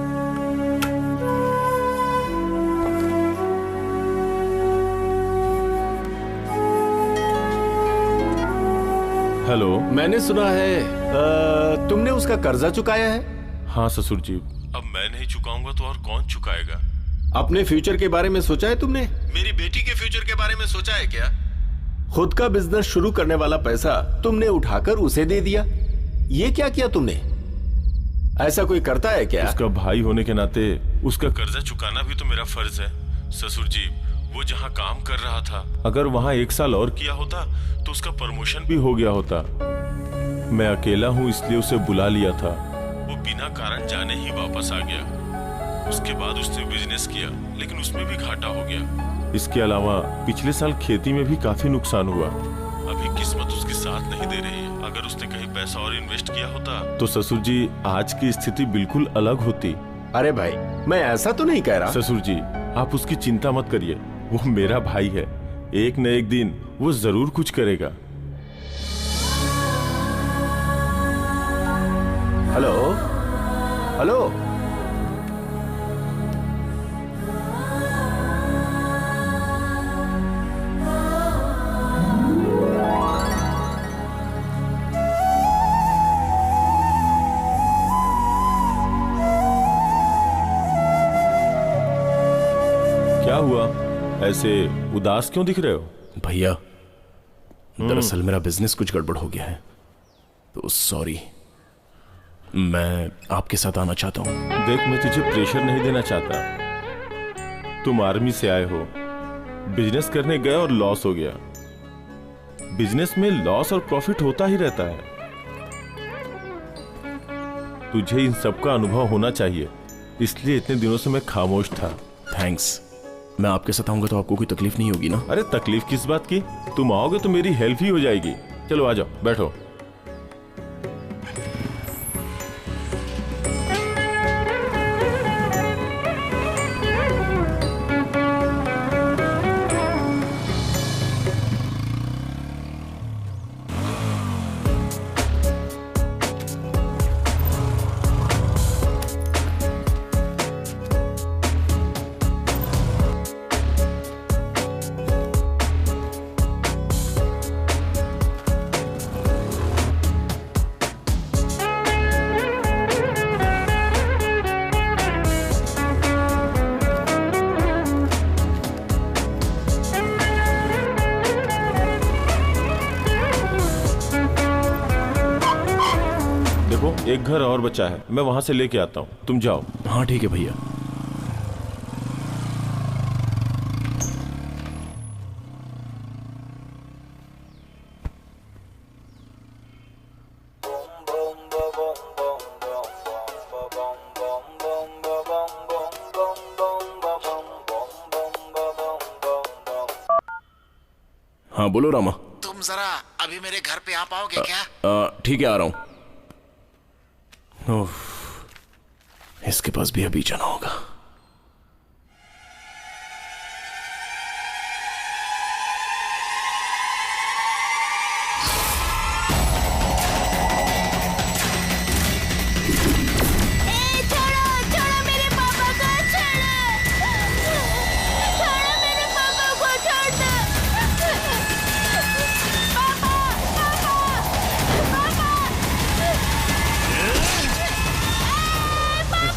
[SPEAKER 10] हेलो।
[SPEAKER 2] मैंने सुना है तुमने उसका कर्जा चुकाया है।
[SPEAKER 10] हाँ ससुर जी, अब मैं नहीं चुकाऊंगा तो और कौन चुकाएगा?
[SPEAKER 2] अपने फ्यूचर के बारे में सोचा है तुमने?
[SPEAKER 5] मेरी बेटी के फ्यूचर के बारे में सोचा है क्या?
[SPEAKER 2] खुद का बिजनेस शुरू करने वाला पैसा तुमने उठाकर उसे दे दिया। ये क्या किया तुमने? ऐसा कोई करता है क्या?
[SPEAKER 10] उसका भाई होने के नाते उसका कर्जा चुकाना भी तो मेरा फर्ज है। ससुर जी, वो जहाँ काम कर रहा था, अगर वहाँ 1 साल और किया होता तो उसका प्रमोशन भी हो गया होता। मैं अकेला हूँ इसलिए उसे बुला लिया था। वो बिना कारण जाने ही वापस आ गया। उसके बाद उसने बिजनेस किया, लेकिन उसमें भी घाटा हो गया। इसके अलावा पिछले साल खेती में भी काफी नुकसान हुआ। अभी किस्मत उसके साथ नहीं दे रही है। अगर उसने कहीं पैसा और इन्वेस्ट किया होता तो ससुर जी आज की स्थिति बिल्कुल अलग होती।
[SPEAKER 2] अरे भाई, मैं ऐसा तो नहीं कह रहा।
[SPEAKER 10] ससुर जी, आप उसकी चिंता मत करिए। वो मेरा भाई है, एक न एक दिन वो जरूर कुछ करेगा।
[SPEAKER 2] Hello hello.
[SPEAKER 10] क्या हुआ? ऐसे उदास क्यों दिख रहे हो?
[SPEAKER 5] भैया, दरअसल मेरा बिजनेस कुछ गड़बड़ हो गया है, तो सॉरी। मैं आपके साथ आना चाहता हूँ।
[SPEAKER 10] देख, मैं तुझे प्रेशर नहीं देना चाहता, तुम आर्मी से आए हो, बिजनेस करने गए और लॉस हो गया। बिजनेस में लॉस और प्रॉफिट होता ही रहता है। तुझे इन सब का अनुभव होना चाहिए, इसलिए इतने दिनों से मैं खामोश था।
[SPEAKER 5] थैंक्स। मैं आपके साथ आऊंगा तो आपको कोई तकलीफ नहीं होगी ना?
[SPEAKER 10] अरे तकलीफ किस बात की, तुम आओगे तो मेरी हेल्प ही हो जाएगी। चलो आ जाओ, बैठो। एक घर और बचा है, मैं वहां से लेके आता हूँ, तुम जाओ।
[SPEAKER 5] हाँ ठीक है भैया। हाँ बोलो रामा।
[SPEAKER 6] तुम जरा अभी मेरे घर पे आ पाओगे क्या?
[SPEAKER 5] ठीक है, आ रहा हूँ। इसके पास भी अभी जाना होगा।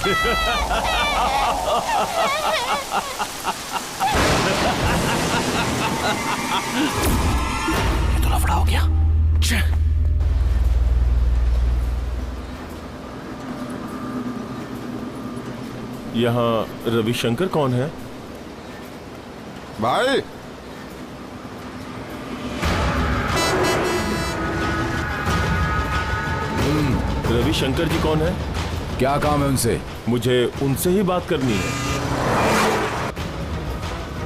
[SPEAKER 5] ये तो लफड़ा हो गया।
[SPEAKER 10] यहाँ रविशंकर कौन है?
[SPEAKER 13] भाई
[SPEAKER 10] रविशंकर जी कौन है?
[SPEAKER 4] क्या काम है उनसे?
[SPEAKER 10] मुझे उनसे ही बात करनी है।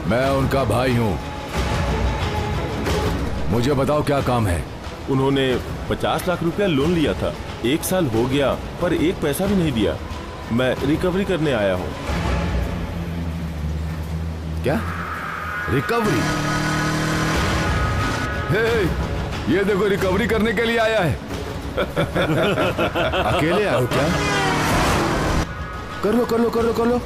[SPEAKER 4] मैं उनका भाई हूं, मुझे बताओ क्या काम है?
[SPEAKER 10] उन्होंने 50 लाख रुपया लोन लिया था, 1 साल हो गया पर 1 पैसा भी नहीं दिया। मैं रिकवरी करने आया हूं।
[SPEAKER 4] क्या रिकवरी? हे, ये देखो रिकवरी करने के लिए आया है। अकेले आए हो क्या? कर लो कर लो कर लो कर लो।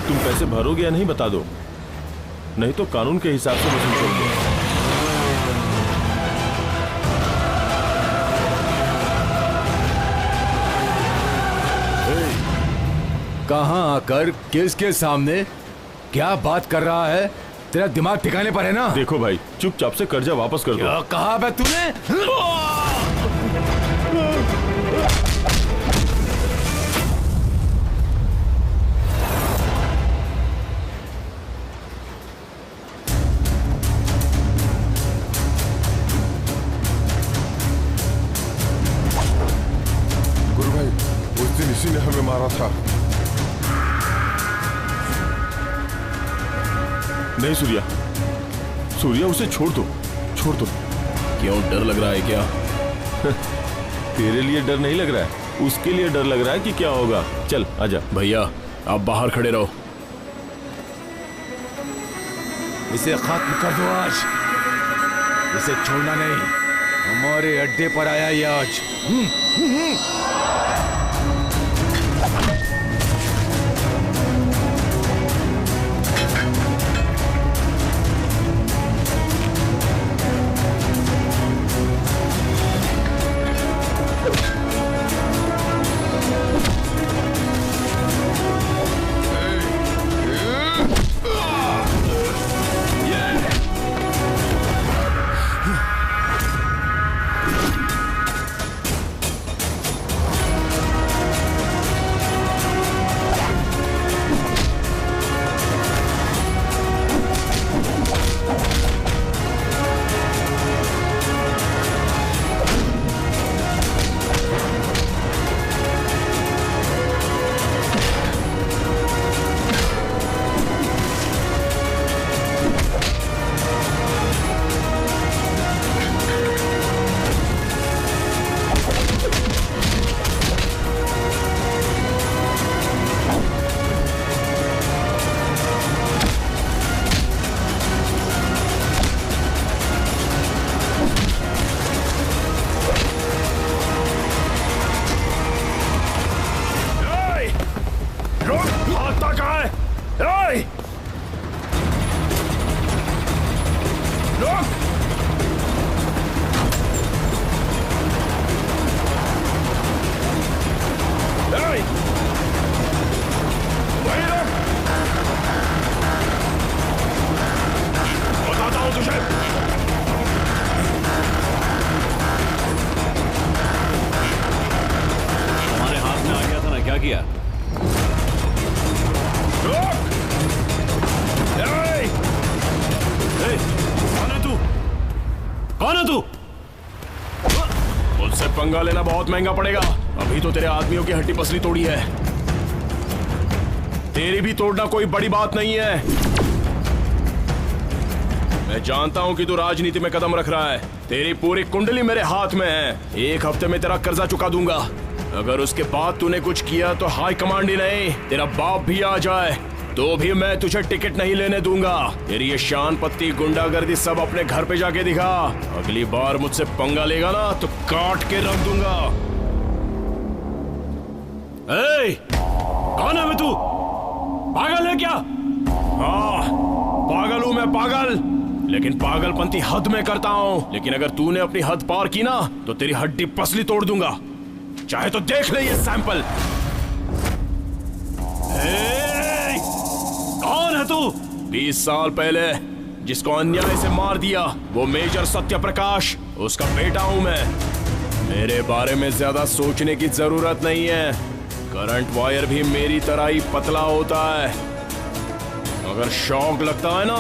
[SPEAKER 10] तुम पैसे भरोगे या नहीं बता दो, नहीं तो कानून के हिसाब से वसूल करूंगा।
[SPEAKER 4] कहां आकर किसके सामने क्या बात कर रहा है? तेरा दिमाग ठिकाने पर है ना?
[SPEAKER 10] देखो भाई, चुपचाप से कर्जा वापस कर दो।
[SPEAKER 4] क्या कहा बे तूने?
[SPEAKER 13] गुरु भाई, उस दिन इसी ने हमें मारा था।
[SPEAKER 10] नहीं सूर्या, सूर्या उसे छोड़ दो, छोड़ दो।
[SPEAKER 5] क्यों, डर लग रहा है क्या?
[SPEAKER 10] तेरे लिए डर नहीं लग रहा है, उसके लिए डर लग रहा है कि क्या होगा। चल आजा।
[SPEAKER 5] भैया आप बाहर खड़े रहो।
[SPEAKER 4] इसे खत्म कर दो आज, इसे छोड़ना नहीं। हमारे अड्डे पर आया ये आज।
[SPEAKER 3] कौन है तू? कौन है तू?
[SPEAKER 5] मुझसे पंगा लेना बहुत महंगा पड़ेगा। अभी तो तेरे आदमियों की हड्डी पसली तोड़ी है, तेरी भी तोड़ना कोई बड़ी बात नहीं है। मैं जानता हूं कि तू राजनीति में कदम रख रहा है, तेरी पूरी कुंडली मेरे हाथ में है। 1 हफ्ते में तेरा कर्जा चुका दूंगा। अगर उसके बाद तूने कुछ किया तो हाई कमांड ही नहीं, तेरा बाप भी आ जाए तो भी मैं तुझे टिकट नहीं लेने दूंगा। तेरी ये शान पत्ती गुंडागर्दी सब अपने घर पे जाके दिखा। अगली बार मुझसे पंगा लेगा ना तो काट के रख दूंगा।
[SPEAKER 3] कौन है तू? पागल है क्या?
[SPEAKER 5] हाँ, पागल हूं मैं, पागल। लेकिन पागलपंती हद में करता हूं। लेकिन अगर तूने अपनी हद पार की ना तो तेरी हड्डी पसली तोड़ दूंगा। चाहे तो देख ले ये सैंपल।
[SPEAKER 3] कौन है तू?
[SPEAKER 5] 20 साल पहले जिसको अन्याय से मार दिया वो मेजर सत्य प्रकाश, उसका बेटा हूं मैं। मेरे बारे में ज्यादा सोचने की जरूरत नहीं है। करंट वायर भी मेरी तरह ही पतला होता है। अगर शौक लगता है ना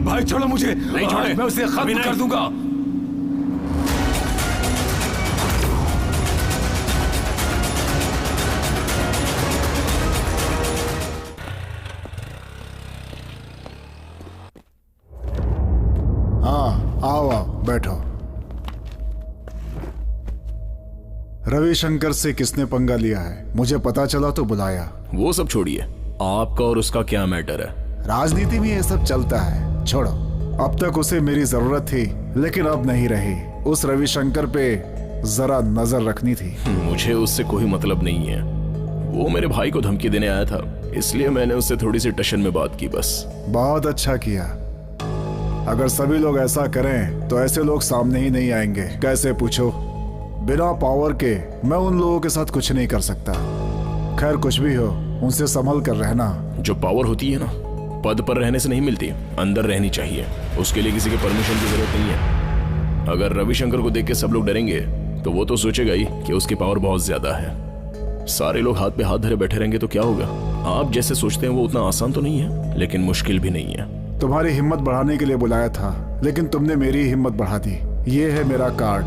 [SPEAKER 3] भाई छोड़ो मुझे। नहीं छोड़े, मैं उसे खत्म कर दूंगा।
[SPEAKER 6] हाँ, आओ बैठो। रविशंकर से किसने पंगा लिया है मुझे पता चला तो बुलाया।
[SPEAKER 5] वो सब छोड़िए, आपका और उसका क्या मैटर है?
[SPEAKER 6] राजनीति में ये सब चलता है, छोड़ो। अब तक उसे मेरी जरूरत थी लेकिन अब नहीं रही। उस रविशंकर पे जरा नजर रखनी थी।
[SPEAKER 5] मुझे उससे कोई मतलब नहीं है। वो मेरे भाई को धमकी देने आया था, इसलिए मैंने उससे थोड़ी सी टशन में बात की बस।
[SPEAKER 6] बहुत अच्छा किया। अगर सभी लोग ऐसा करें तो ऐसे लोग सामने ही नहीं आएंगे। कैसे पूछो? बिना पावर के मैं उन लोगों के साथ कुछ नहीं कर सकता। खैर कुछ भी हो, उनसे संभल कर रहना।
[SPEAKER 5] जो पावर होती है ना, पद पर रहने से नहीं मिलती, अंदर रहनी चाहिए। उसके लिए किसी के परमिशन की जरूरत नहीं है। अगर रविशंकर को देख के सब लोग डरेंगे तो वो तो सोचेगा ही कि उसकी पावर बहुत ज्यादा है। सारे लोग हाथ पे हाथ धरे बैठे रहेंगे तो क्या होगा? आप जैसे सोचते हैं वो उतना आसान तो नहीं है, लेकिन मुश्किल भी नहीं है।
[SPEAKER 6] तुम्हारी हिम्मत बढ़ाने के लिए बुलाया था, लेकिन तुमने मेरी हिम्मत बढ़ा दी। ये है मेरा कार्ड।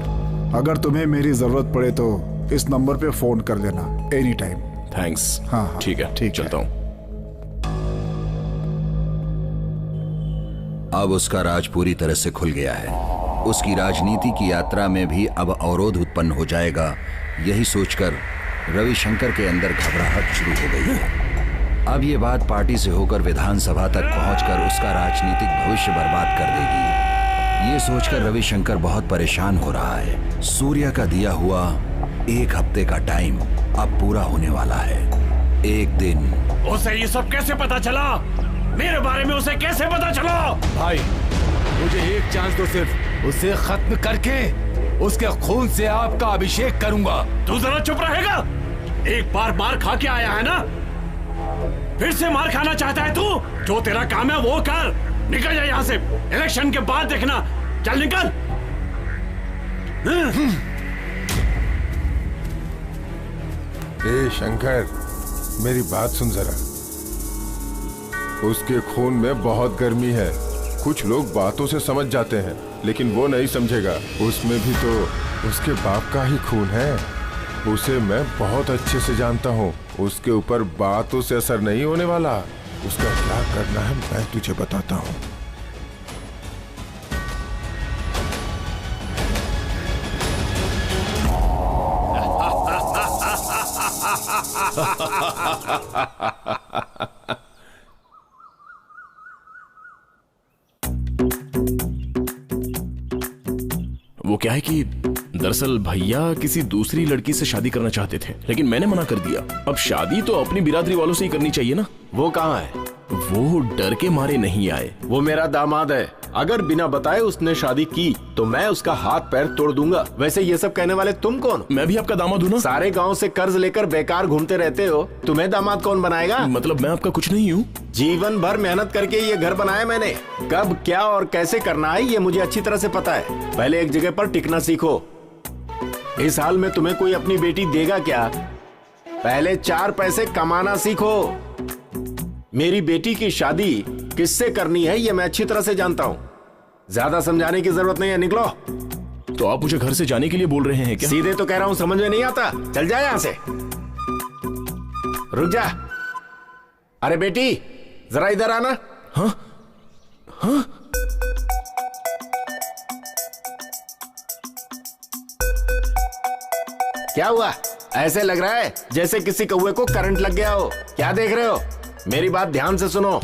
[SPEAKER 6] अगर तुम्हें मेरी जरूरत पड़े तो इस नंबर पे फोन कर लेना एनी टाइम।
[SPEAKER 5] थैंक्स।
[SPEAKER 6] हाँ
[SPEAKER 5] ठीक है, ठीक, चलता हूँ।
[SPEAKER 1] अब उसका राज पूरी तरह से खुल गया है। उसकी राजनीति की यात्रा में भी अब अवरोध उत्पन्न हो जाएगा। यही सोचकर रविशंकर के अंदर घबराहट शुरू हो गई है। अब ये बात पार्टी से होकर विधानसभा तक पहुंचकर उसका राजनीतिक भविष्य बर्बाद कर देगी। ये सोचकर रविशंकर बहुत परेशान हो रहा है। सूर्य का दिया हुआ 1 हफ्ते का टाइम अब पूरा होने वाला है। एक दिन
[SPEAKER 3] उसे ये सब कैसे पता चला? मेरे बारे में उसे कैसे पता चला?
[SPEAKER 4] भाई मुझे एक चांस दो, सिर्फ उसे खत्म करके उसके खून से आपका अभिषेक करूंगा।
[SPEAKER 3] तू जरा चुप रहेगा? एक बार मार खा के आया है ना, फिर से मार खाना चाहता है तू? जो तेरा काम है वो कर। निकल जा यहाँ से, इलेक्शन के बाद देखना। चल निकल।
[SPEAKER 13] ए शंकर, मेरी बात सुन जरा। उसके खून में बहुत गर्मी है। कुछ लोग बातों से समझ जाते हैं, लेकिन वो नहीं समझेगा। उसमें भी तो उसके बाप का ही खून है। उसे मैं बहुत अच्छे से जानता हूँ। उसके ऊपर बातों से असर नहीं होने वाला। उसका क्या करना है मैं तुझे बताता हूँ।
[SPEAKER 5] वो क्या है कि दरअसल भैया किसी दूसरी लड़की से शादी करना चाहते थे, लेकिन मैंने मना कर दिया। अब शादी तो अपनी बिरादरी वालों से ही करनी चाहिए ना।
[SPEAKER 2] वो कहाँ है?
[SPEAKER 5] वो डर के मारे नहीं आए।
[SPEAKER 2] वो मेरा दामाद है। अगर बिना बताए उसने शादी की तो मैं उसका हाथ पैर तोड़ दूंगा। वैसे ये सब कहने वाले तुम कौन?
[SPEAKER 5] मैं भी आपका दामाद हूँ ना।
[SPEAKER 2] सारे गांव से कर्ज लेकर बेकार घूमते रहते हो, तुम्हें दामाद कौन बनाएगा?
[SPEAKER 5] मतलब मैं आपका कुछ नहीं हूँ।
[SPEAKER 2] जीवन भर मेहनत करके ये घर बनाया मैंने। कब क्या और कैसे करना है ये मुझे अच्छी तरह से पता है। पहले एक जगह पर टिकना सीखो, इस हाल में तुम्हें कोई अपनी बेटी देगा क्या? पहले 4 पैसे कमाना सीखो। मेरी बेटी की शादी किससे करनी है ये मैं अच्छी तरह से जानता हूं। ज्यादा समझाने की जरूरत नहीं है, निकलो।
[SPEAKER 5] तो आप मुझे घर से जाने के लिए बोल रहे हैं क्या?
[SPEAKER 2] सीधे तो कह रहा हूं, समझ में नहीं आता? चल जा यहां से, रुक जा। अरे बेटी जरा इधर आना।
[SPEAKER 5] हाँ हाँ
[SPEAKER 2] क्या हुआ? ऐसे लग रहा है जैसे किसी कौवे को करंट लग गया हो। क्या देख रहे हो? मेरी बात ध्यान से सुनो।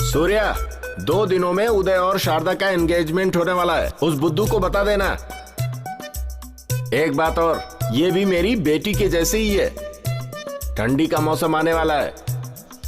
[SPEAKER 2] सूर्या, 2 दिनों में उदय और शारदा का एंगेजमेंट होने वाला है। उस बुद्धू को बता देना। एक बात और, ये भी मेरी बेटी के जैसे ही है। ठंडी का मौसम आने वाला है,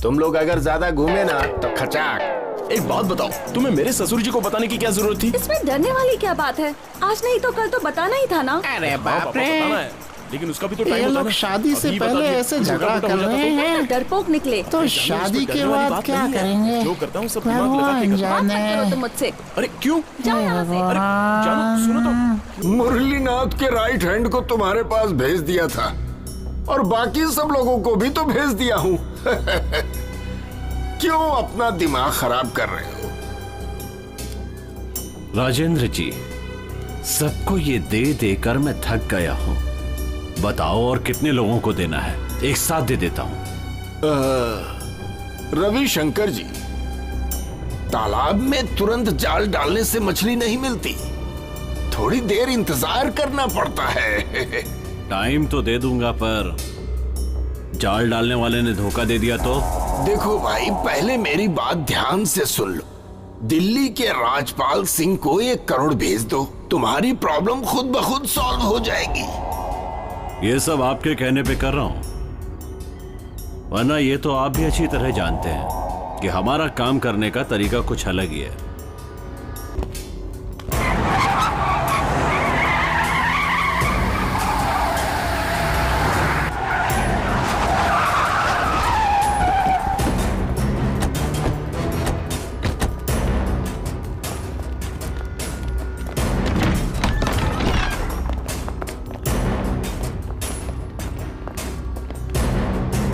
[SPEAKER 2] तुम लोग अगर ज्यादा घूमे ना तो खचाक।
[SPEAKER 5] एक बात बताओ, तुम्हें मेरे ससुर जी को बताने की क्या जरूरत थी?
[SPEAKER 9] इसमें डरने वाली क्या बात है? आज नहीं तो कल तो बताना ही था ना।
[SPEAKER 11] अरे बाप रे,
[SPEAKER 5] लेकिन उसका भी तो
[SPEAKER 11] ये
[SPEAKER 5] टाइम होता
[SPEAKER 11] लोग
[SPEAKER 5] है।
[SPEAKER 11] शादी से पहले ऐसे झगड़ा कर रहे हैं।
[SPEAKER 9] डरपोक निकले।
[SPEAKER 11] तो शादी के बाद क्या करेंगे?
[SPEAKER 5] जो करता हूँ सब दिमाग लगा के करता हूँ।
[SPEAKER 9] बात मत करो तुम मुझसे।
[SPEAKER 5] अरे क्यों?
[SPEAKER 9] जाओ यहाँ से।
[SPEAKER 5] अरे जानो, सुनो तो।
[SPEAKER 2] मुरलीनाथ के राइट हैंड को तुम्हारे पास भेज दिया था और बाकी सब लोगों को भी तो भेज दिया हूँ। क्यों अपना दिमाग खराब कर रहे हो?
[SPEAKER 3] राजेंद्र जी, सबको ये दे देकर मैं थक गया हूं। बताओ और कितने लोगों को देना है? एक साथ दे देता हूं।
[SPEAKER 2] रविशंकर जी, तालाब में तुरंत जाल डालने से मछली नहीं मिलती, थोड़ी देर इंतजार करना पड़ता है।
[SPEAKER 3] टाइम तो दे दूंगा, पर जाल डालने वाले ने धोखा दे दिया तो?
[SPEAKER 2] देखो भाई, पहले मेरी बात ध्यान से सुन लो। दिल्ली के राजपाल सिंह को 1 करोड़ भेज दो, तुम्हारी प्रॉब्लम खुद ब खुद सॉल्व हो जाएगी।
[SPEAKER 3] ये सब आपके कहने पे कर रहा हूं, वरना ये तो आप भी अच्छी तरह जानते हैं कि हमारा काम करने का तरीका कुछ अलग ही है।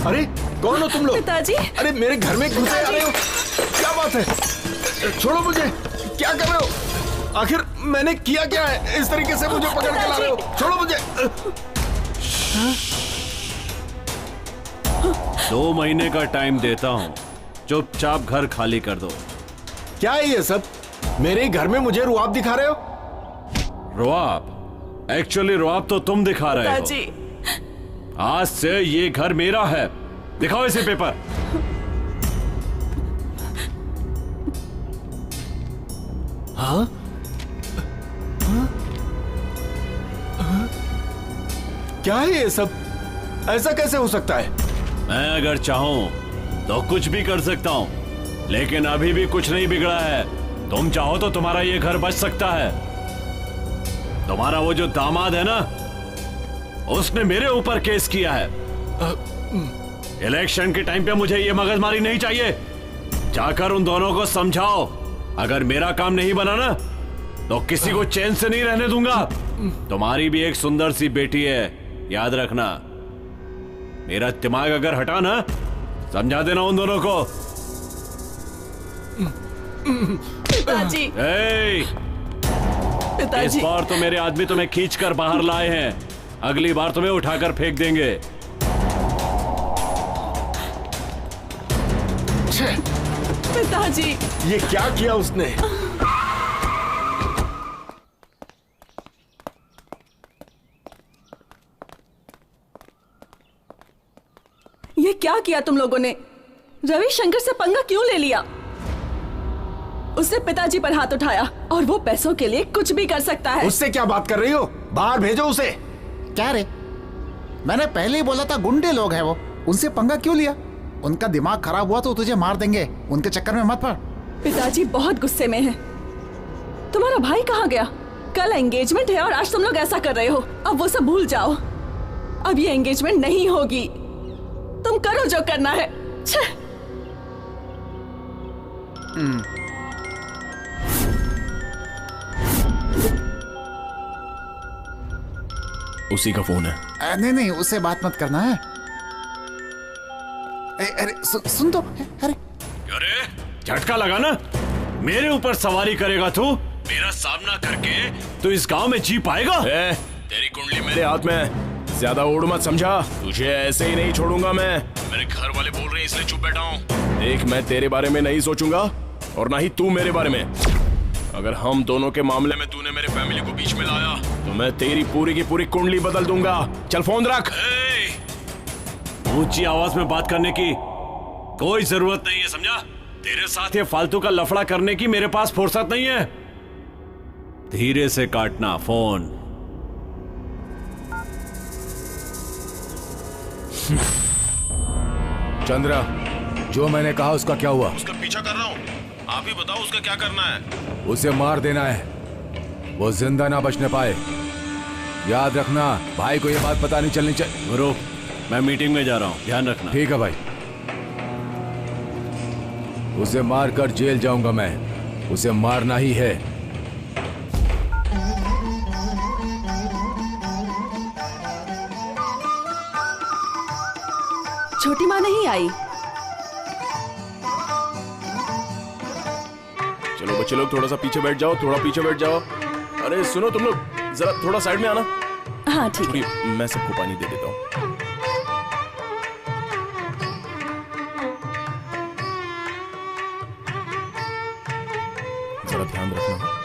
[SPEAKER 2] अरे कौन हो तुम लोग?
[SPEAKER 9] पिताजी।
[SPEAKER 2] अरे मेरे घर में घुसे आ रहे हो? क्या बात है? छोड़ो मुझे। क्या कर रहे हो? आखिर मैंने किया क्या है? इस तरीके से मुझे पकड़ के ला रहे हो? छोड़ो मुझे।
[SPEAKER 3] 2 महीने का टाइम देता हूं, चुपचाप घर खाली कर दो।
[SPEAKER 2] क्या है ये सब? मेरे घर में मुझे रुआब दिखा रहे हो?
[SPEAKER 3] रुआब? एक्चुअली रुआब तो तुम दिखा रहे हो।
[SPEAKER 9] पिताजी,
[SPEAKER 3] आज से ये घर मेरा है। दिखाओ इसे पेपर।
[SPEAKER 2] हाँ? क्या है ये सब? ऐसा कैसे हो सकता है?
[SPEAKER 3] मैं अगर चाहूं तो कुछ भी कर सकता हूं, लेकिन अभी भी कुछ नहीं बिगड़ा है। तुम चाहो तो तुम्हारा ये घर बच सकता है। तुम्हारा वो जो दामाद है ना, उसने मेरे ऊपर केस किया है। इलेक्शन के टाइम पे मुझे ये मगजमारी नहीं चाहिए। जाकर उन दोनों को समझाओ, अगर मेरा काम नहीं बना ना तो किसी को चैन से नहीं रहने दूंगा। तुम्हारी भी एक सुंदर सी बेटी है, याद रखना। मेरा दिमाग अगर हटा ना, समझा देना उन दोनों को।
[SPEAKER 9] पिताजी।
[SPEAKER 3] इस बार तो मेरे आदमी तुम्हें खींचकर बाहर लाए हैं, अगली बार तुम्हें उठाकर फेंक देंगे।
[SPEAKER 9] पिताजी,
[SPEAKER 2] ये क्या किया उसने?
[SPEAKER 9] ये क्या किया तुम लोगों ने? रविशंकर से पंगा क्यों ले लिया? उसने पिताजी पर हाथ उठाया और वो पैसों के लिए कुछ भी कर सकता है।
[SPEAKER 2] उससे क्या बात कर रही हो? बाहर भेजो उसे।
[SPEAKER 6] क्या रे, मैंने पहले ही बोला था गुंडे लोग हैं वो, उनसे पंगा क्यों लिया? उनका दिमाग खराब हुआ तो तुझे मार देंगे, उनके चक्कर में मत पड़।
[SPEAKER 9] पिताजी बहुत गुस्से में हैं। तुम्हारा भाई कहाँ गया? कल एंगेजमेंट है और आज तुम लोग ऐसा कर रहे हो। अब वो सब भूल जाओ, अब ये एंगेजमेंट नहीं होगी। तुम करो जो करना है।
[SPEAKER 5] उसी का फोन है।
[SPEAKER 6] नहीं नहीं, उससे बात मत करना है। अरे सुन तो। अरे
[SPEAKER 3] झटका लगा ना? मेरे ऊपर सवारी करेगा तू? मेरा सामना करके तू इस गांव में जी पाएगा?
[SPEAKER 5] तेरी कुंडली मेरे हाथ में है, ज्यादा ओढ़ मत समझा। तुझे ऐसे ही नहीं छोड़ूंगा मैं। मेरे घर वाले बोल रहे हैं इसलिए चुप बैठा हूँ। देख, मैं तेरे बारे में नहीं सोचूंगा और ना ही तू मेरे बारे में। अगर हम दोनों के मामले में तूने मेरे फैमिली को बीच में लाया तो मैं तेरी पूरी की पूरी कुंडली बदल दूंगा। चल फोन रख।
[SPEAKER 3] ऊंची आवाज में बात करने की कोई जरूरत नहीं है, समझा? तेरे साथ ये फालतू का लफड़ा करने की मेरे पास फुर्सत नहीं है। धीरे से काटना फोन।
[SPEAKER 4] चंद्रा, जो मैंने कहा उसका क्या हुआ?
[SPEAKER 10] उसका पीछा कर रहा हूँ, आप ही बताओ उसका क्या करना है।
[SPEAKER 4] उसे मार देना है, वो जिंदा ना बचने पाए। याद रखना, भाई को ये बात पता नहीं चलनी चाहिए।
[SPEAKER 3] गुरु, मैं मीटिंग में जा रहा हूँ, ध्यान रखना।
[SPEAKER 4] ठीक है भाई। उसे मारकर जेल जाऊंगा मैं, उसे मारना ही है।
[SPEAKER 9] छोटी माँ नहीं आई।
[SPEAKER 5] चलो बच्चे लोग, थोड़ा सा पीछे बैठ जाओ, थोड़ा पीछे बैठ जाओ। अरे सुनो तुम लोग, जरा थोड़ा साइड में आना।
[SPEAKER 9] हाँ ठीक है।
[SPEAKER 5] मैं सबको पानी दे देता हूँ। जरा ध्यान रखना।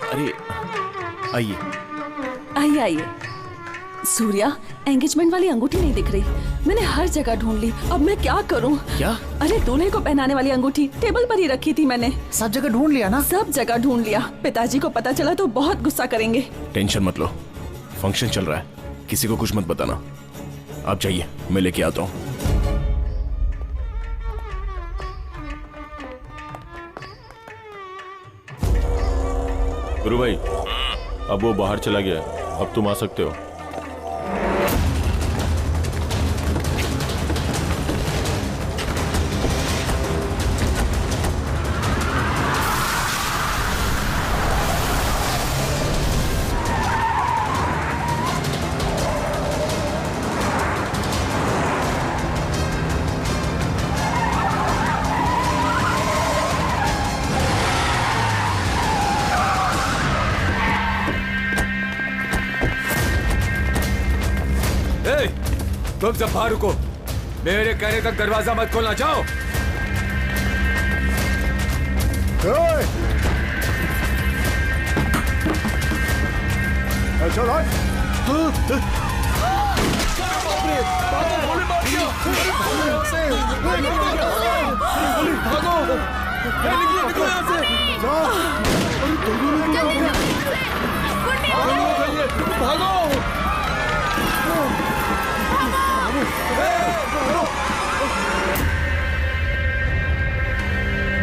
[SPEAKER 5] अरे आइए
[SPEAKER 9] आइए आइए। सूर्या, एंगेजमेंट वाली अंगूठी नहीं दिख रही। मैंने हर जगह ढूंढ ली, अब मैं क्या करूं?
[SPEAKER 5] क्या?
[SPEAKER 9] अरे दूल्हे को पहनाने वाली अंगूठी टेबल पर ही रखी थी मैंने।
[SPEAKER 6] सब जगह ढूंढ लिया ना?
[SPEAKER 9] सब जगह ढूंढ लिया। पिताजी को पता चला तो बहुत गुस्सा करेंगे।
[SPEAKER 5] टेंशन मत लो, फंक्शन चल रहा है, किसी को कुछ मत बताना। आप जाइए, मैं लेके आता हूँ।
[SPEAKER 10] गुरु भाई, अब वो बाहर चला गया, अब तुम आ सकते हो।
[SPEAKER 4] तुम सब बाहर रुको, मेरे कहने तक दरवाजा मत खोलना। जाओ।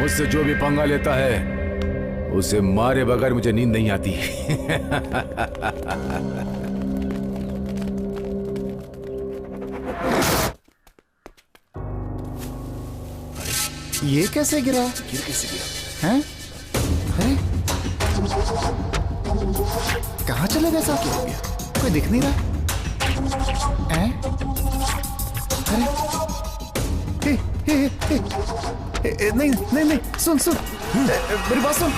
[SPEAKER 4] मुझसे जो भी पंगा लेता है उसे मारे बगैर मुझे नींद नहीं आती।
[SPEAKER 6] ये कैसे गिरा?
[SPEAKER 5] गिर कैसे गिरा?
[SPEAKER 6] हैं? अरे कहाँ चले गए साहब? क्या हो गया? कोई दिख नहीं रहा। हैं? अरे नहीं नहीं नहीं, सुन सुन, मेरी बात सुन।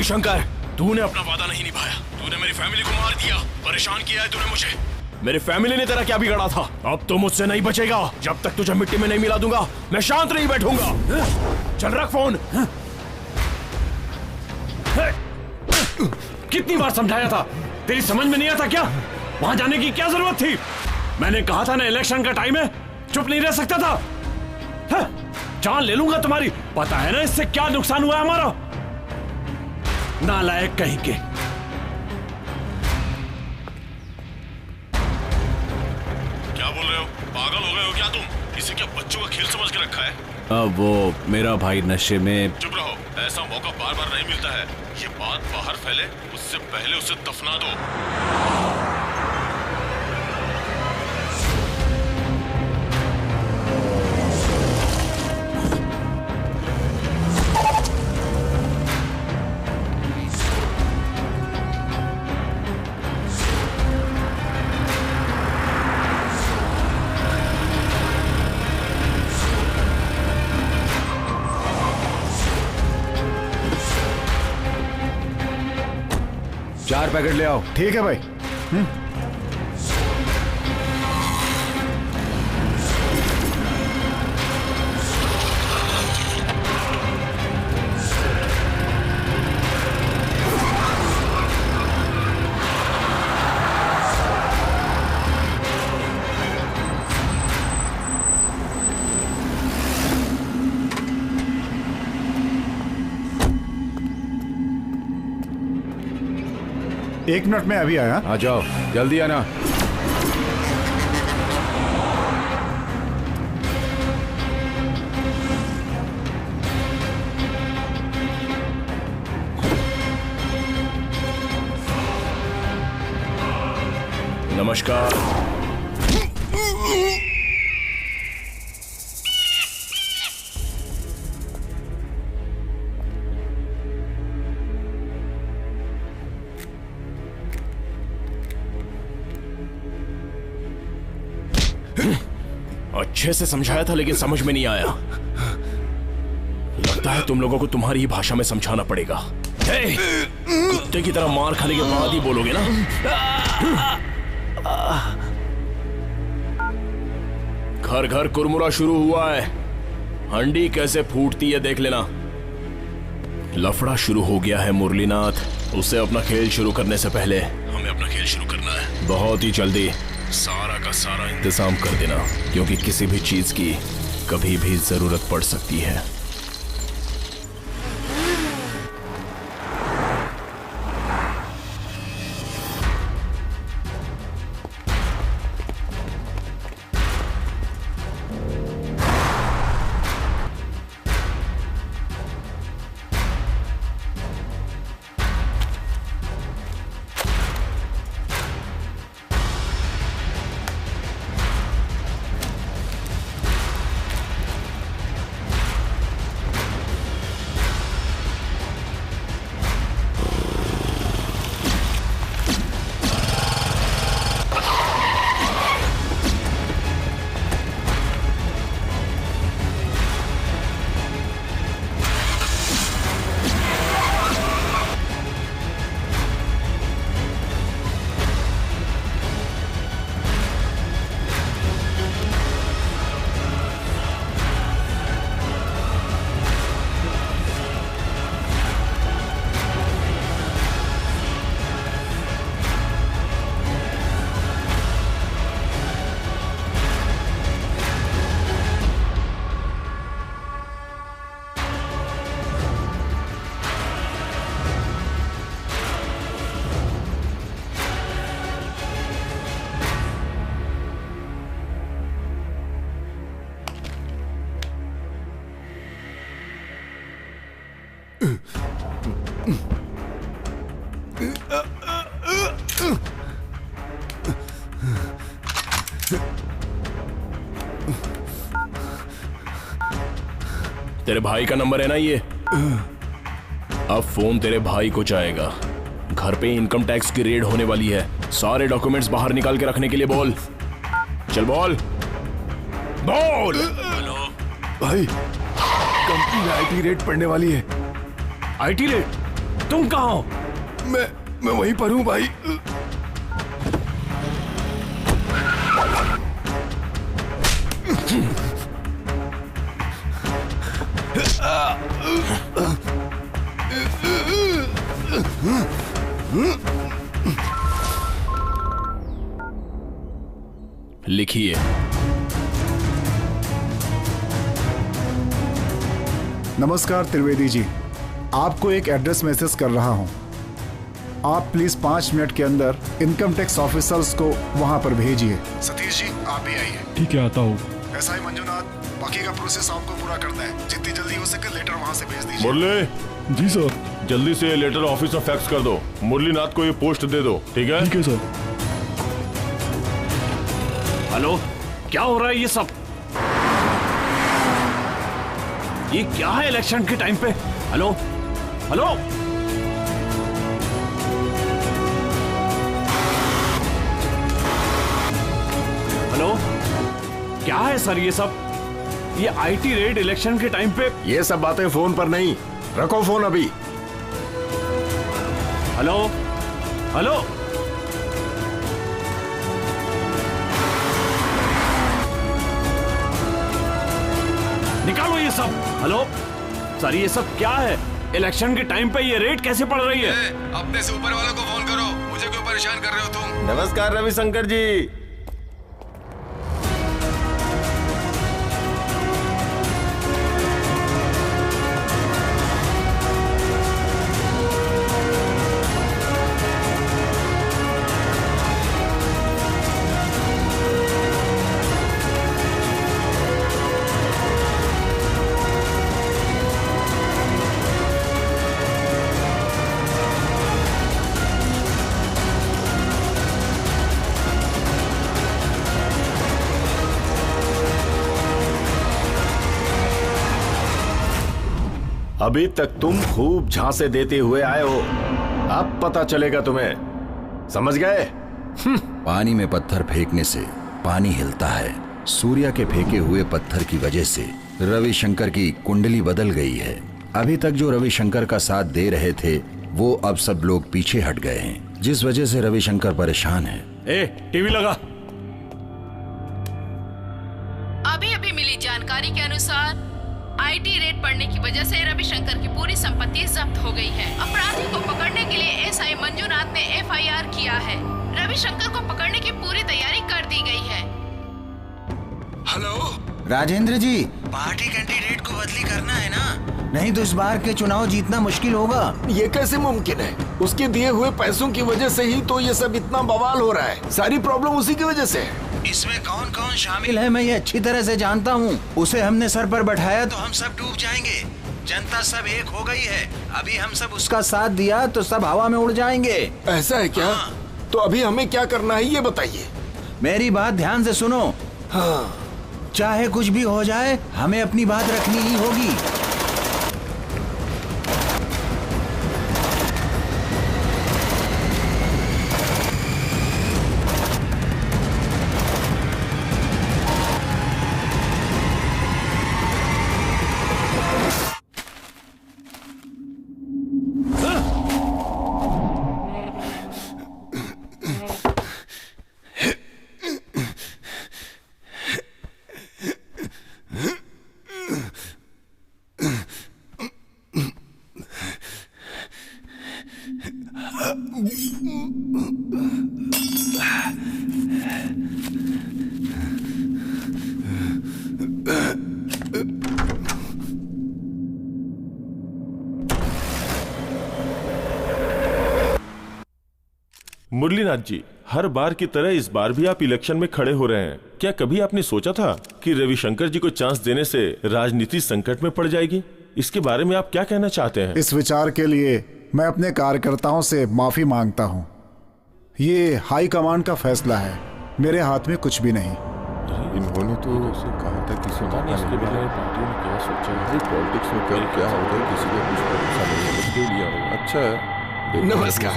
[SPEAKER 5] रविशंकर, तूने अपना वादा नहीं निभाया। तूने मेरी फैमिली को मार दिया, परेशान किया है तूने मुझे। मेरी फैमिली ने तेरा क्या बिगाड़ा था? अब तो मुझसे नहीं बचेगा। जब तक तुझे मिट्टी में नहीं मिला दूंगा मैं शांत नहीं बैठूंगा। चल रख फोन।
[SPEAKER 3] कितनी बार समझाया था, तेरी समझ में नहीं आता क्या? वहां जाने की क्या जरूरत थी? मैंने कहा था ना इलेक्शन का टाइम है, चुप नहीं रह सकता था। जान ले लूंगा तुम्हारी। पता है ना इससे क्या नुकसान हुआ हमारा? नालायक कहीं के।
[SPEAKER 10] क्या बोल रहे हो? पागल हो गए हो क्या तुम? इसे क्या बच्चों का खेल समझ के रखा है?
[SPEAKER 3] अब वो मेरा भाई नशे में।
[SPEAKER 10] चुप रहो, ऐसा मौका बार बार नहीं मिलता है। ये बात बाहर फैले उससे पहले उसे दफना दो।
[SPEAKER 1] चार पैकेट ले आओ।
[SPEAKER 6] ठीक है भाई। एक मिनट में अभी आया।
[SPEAKER 4] आ जाओ, जल्दी आना।
[SPEAKER 5] नमस्कार। अच्छे से समझाया था लेकिन समझ में नहीं आया। लगता है तुम लोगों को तुम्हारी ही भाषा में समझाना पड़ेगा। कुत्ते की तरह मार खाने के बाद ही बोलोगे ना? घर घर कुरमुरा शुरू हुआ है। हंडी कैसे फूटती है देख लेना। लफड़ा शुरू हो गया है मुरलीनाथ। उसे अपना खेल शुरू करने से पहले हमें अपना खेल शुरू करना है। बहुत ही जल्दी सारा का सारा इंतजाम कर देना, क्योंकि किसी भी चीज की कभी भी जरूरत पड़ सकती है। तेरे भाई का नंबर है ना ये? अब फोन तेरे भाई को जाएगा। घर पे इनकम टैक्स की रेड होने वाली है। सारे डॉक्यूमेंट्स बाहर निकाल के रखने के लिए बोल। चल बोल बोल।
[SPEAKER 4] हेलो भाई, कंपनी में आईटी रेड पड़ने वाली है।
[SPEAKER 3] IT raid? तुम कहाँ हो?
[SPEAKER 4] मैं वहीं पर हूँ भाई।
[SPEAKER 5] लिखिए।
[SPEAKER 6] नमस्कार त्रिवेदी जी, आपको एक एड्रेस मैसेज कर रहा हूं। आप प्लीज 5 मिनट के अंदर इनकम टैक्स ऑफिसर्स को वहां पर भेजिए। सतीश जी आप भी आइए।
[SPEAKER 7] ठीक है, आता हूँ।
[SPEAKER 6] ऐसा ही मंजुनाथ, बाकी का प्रोसेस आपको पूरा करना है। जितनी जल्दी हो सके लेटर वहां से भेज दीजिए।
[SPEAKER 10] मुरली।
[SPEAKER 7] जी सर।
[SPEAKER 10] जल्दी से लेटर ऑफिस में फैक्स कर दो। मुरलीनाथ को ये पोस्ट दे दो, ठीक है?
[SPEAKER 7] ठीक है सर।
[SPEAKER 3] हेलो, क्या हो रहा है ये सब? ये क्या है इलेक्शन के टाइम पे? हेलो हेलो, हेलो, क्या है सर ये सब? ये आईटी रेड इलेक्शन के टाइम पे?
[SPEAKER 2] ये सब बातें फोन पर नहीं, रखो फोन अभी।
[SPEAKER 3] हेलो हेलो, निकालो ये सब। हेलो सर, ये सब क्या है? इलेक्शन के टाइम पे ये रेड कैसे पड़ रही है?
[SPEAKER 8] अपने से ऊपर वालों को फोन करो, मुझे क्यों परेशान कर रहे हो तुम?
[SPEAKER 5] नमस्कार रविशंकर जी।
[SPEAKER 2] अभी तक तुम खूब झांसे देते हुए आए हो, अब पता चलेगा तुम्हें, समझ गए?
[SPEAKER 1] पानी में पत्थर फेंकने से पानी हिलता है। सूर्या के फेंके हुए पत्थर की वजह से रविशंकर की कुंडली बदल गई है। अभी तक जो रविशंकर का साथ दे रहे थे वो अब सब लोग पीछे हट गए हैं, जिस वजह से रविशंकर परेशान है।
[SPEAKER 3] ए, टीवी लगा।
[SPEAKER 12] अभी अभी मिली जानकारी के अनुसार आईटी रेड पड़ने की वजह से रविशंकर की पूरी संपत्ति जब्त हो गई है। अपराधी को पकड़ने के लिए एसआई मंजुनाथ ने एफआईआर किया है। रविशंकर को पकड़ने की पूरी तैयारी कर दी गई है।
[SPEAKER 8] हेलो
[SPEAKER 1] राजेंद्र जी,
[SPEAKER 8] पार्टी कैंडिडेट को बदली करना है ना?
[SPEAKER 1] नहीं तो इस बार के चुनाव जीतना मुश्किल होगा।
[SPEAKER 2] ये कैसे मुमकिन है? उसके दिए हुए पैसों की वजह से ही तो ये सब इतना बवाल हो रहा है। सारी प्रॉब्लम उसी की वजह से है।
[SPEAKER 8] इसमें कौन कौन शामिल
[SPEAKER 1] है मैं ये अच्छी तरह से जानता हूँ। उसे हमने सर पर बैठाया
[SPEAKER 8] तो हम सब डूब जाएंगे। जनता सब एक हो गई है। अभी हम सब
[SPEAKER 1] उसका साथ दिया तो सब हवा में उड़ जाएंगे।
[SPEAKER 2] ऐसा है क्या?
[SPEAKER 8] हाँ।
[SPEAKER 2] तो अभी हमें क्या करना है ये बताइए।
[SPEAKER 1] मेरी बात ध्यान से सुनो।
[SPEAKER 2] हाँ।
[SPEAKER 1] चाहे कुछ भी हो जाए हमें अपनी बात रखनी ही होगी।
[SPEAKER 10] मुरलीनाथ जी, हर बार की तरह इस बार भी आप इलेक्शन में खड़े हो रहे हैं। क्या कभी आपने सोचा था कि रविशंकर जी को चांस देने से राजनीति संकट में पड़ जाएगी? इसके बारे में आप क्या कहना चाहते हैं?
[SPEAKER 6] इस विचार के लिए मैं अपने कार्यकर्ताओं से माफी मांगता हूँ। ये हाई कमांड का फैसला है, मेरे हाथ में कुछ भी नहीं।
[SPEAKER 13] इन्होंने तो कहा था किसी पार्टी में क्या सोचा है, पॉलिटिक्स में क्या होगा, किसी का कुछ भरोसा नहीं है। अच्छा है।
[SPEAKER 2] नमस्कार।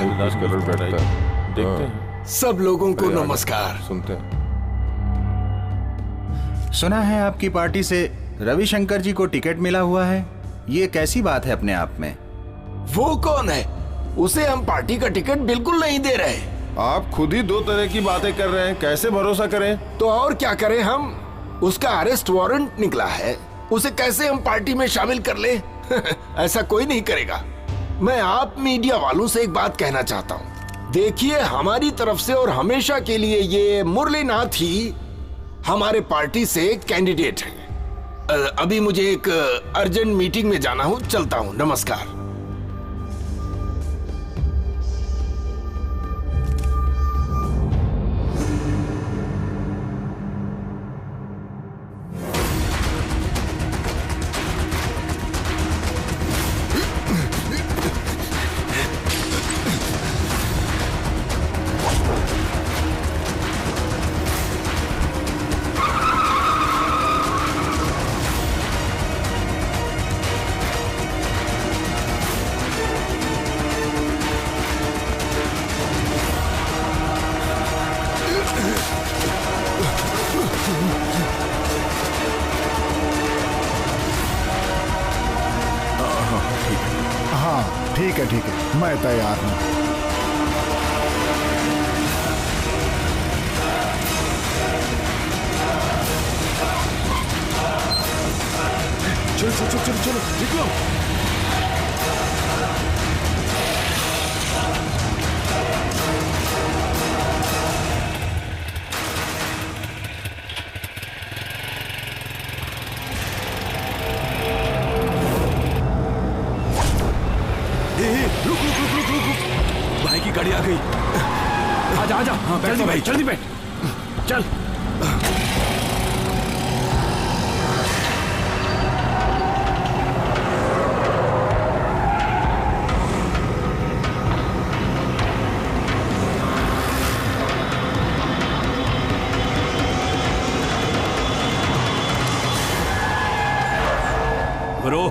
[SPEAKER 10] देखते हैं।
[SPEAKER 2] सब लोगों को नमस्कार।
[SPEAKER 13] सुनते हैं।
[SPEAKER 1] सुना है आपकी पार्टी से रविशंकर जी को टिकट मिला हुआ है। ये कैसी बात है अपने आप में?
[SPEAKER 2] वो कौन है? उसे हम पार्टी का टिकट बिल्कुल नहीं दे रहे।
[SPEAKER 13] आप खुद ही दो तरह की बातें कर रहे हैं, कैसे भरोसा करें?
[SPEAKER 2] तो और क्या करें हम? उसका अरेस्ट वारंट निकला है, उसे कैसे हम पार्टी में शामिल कर ले? ऐसा कोई नहीं करेगा। मैं आप मीडिया वालों से एक बात कहना चाहता हूँ। देखिए, हमारी तरफ से और हमेशा के लिए ये मुरलीनाथ ही हमारे पार्टी से कैंडिडेट है। अभी मुझे एक अर्जेंट मीटिंग में जाना हूँ, चलता हूँ। नमस्कार।
[SPEAKER 6] ठीक है, मैं तैयार हूँ।
[SPEAKER 4] चलो निकलो।
[SPEAKER 3] भाई की गाड़ी आ गई। आजा। हाँ, जल्दी बैठ। चल। गुरु,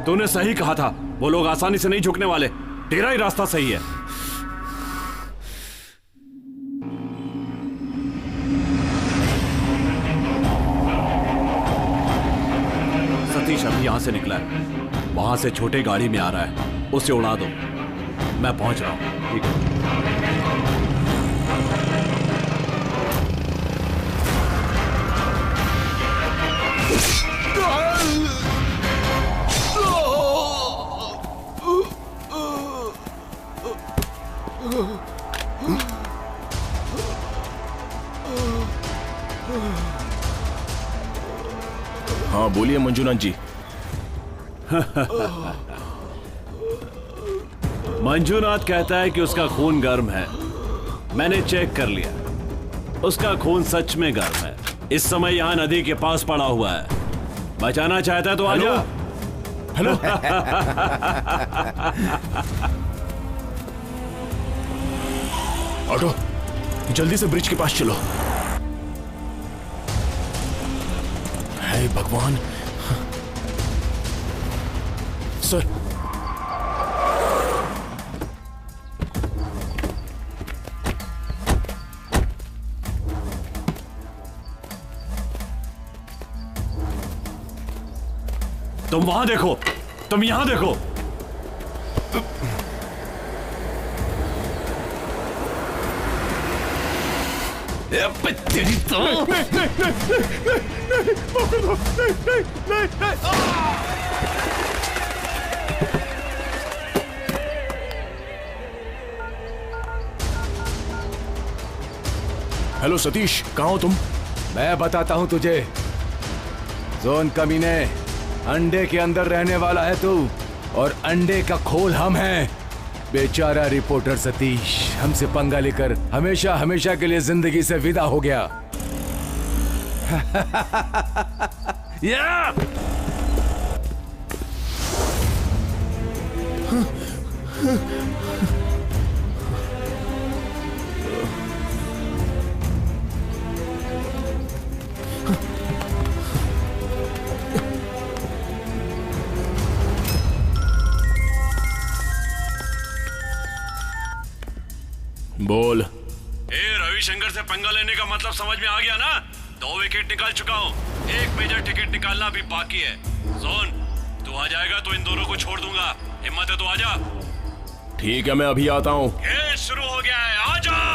[SPEAKER 3] तूने सही कहा था, वो लोग आसानी से नहीं झुकने वाले। तेरा ही रास्ता सही है। सतीश अभी यहां से निकला है, वहां से छोटे गाड़ी में आ रहा है, उसे उड़ा दो। मैं पहुंच रहा हूं। ठीक है।
[SPEAKER 5] हाँ बोलिए मंजूनाथ जी।
[SPEAKER 3] मंजूनाथ कहता है कि उसका खून गर्म है। मैंने चेक कर लिया, उसका खून सच में गर्म है। इस समय यहाँ नदी के पास पड़ा हुआ है। बचाना चाहता है तो आजा।
[SPEAKER 5] हेलो। ऑटो, जल्दी से ब्रिज के पास चलो। हे भगवान। सर,
[SPEAKER 3] तुम वहां देखो, तुम यहां देखो। तेरी तो
[SPEAKER 5] हेलो सतीश, कहाँ हो तुम?
[SPEAKER 4] मैं बताता हूं तुझे। जोन कमीने, अंडे के अंदर रहने वाला है तू, और अंडे का खोल हम हैं। बेचारा रिपोर्टर सतीश हमसे पंगा लेकर हमेशा हमेशा के लिए जिंदगी से विदा हो गया। या!
[SPEAKER 5] बोल।
[SPEAKER 3] रविशंकर से पंगा लेने का मतलब समझ में आ गया ना? 2 विकेट निकाल चुका हूँ, 1 मेजर टिकट निकालना भी बाकी है। जोन, तू आ जाएगा तो इन दोनों को छोड़ दूंगा। हिम्मत है तो आजा।
[SPEAKER 5] ठीक है, मैं अभी आता हूँ।
[SPEAKER 3] खेल शुरू हो गया है, आजा।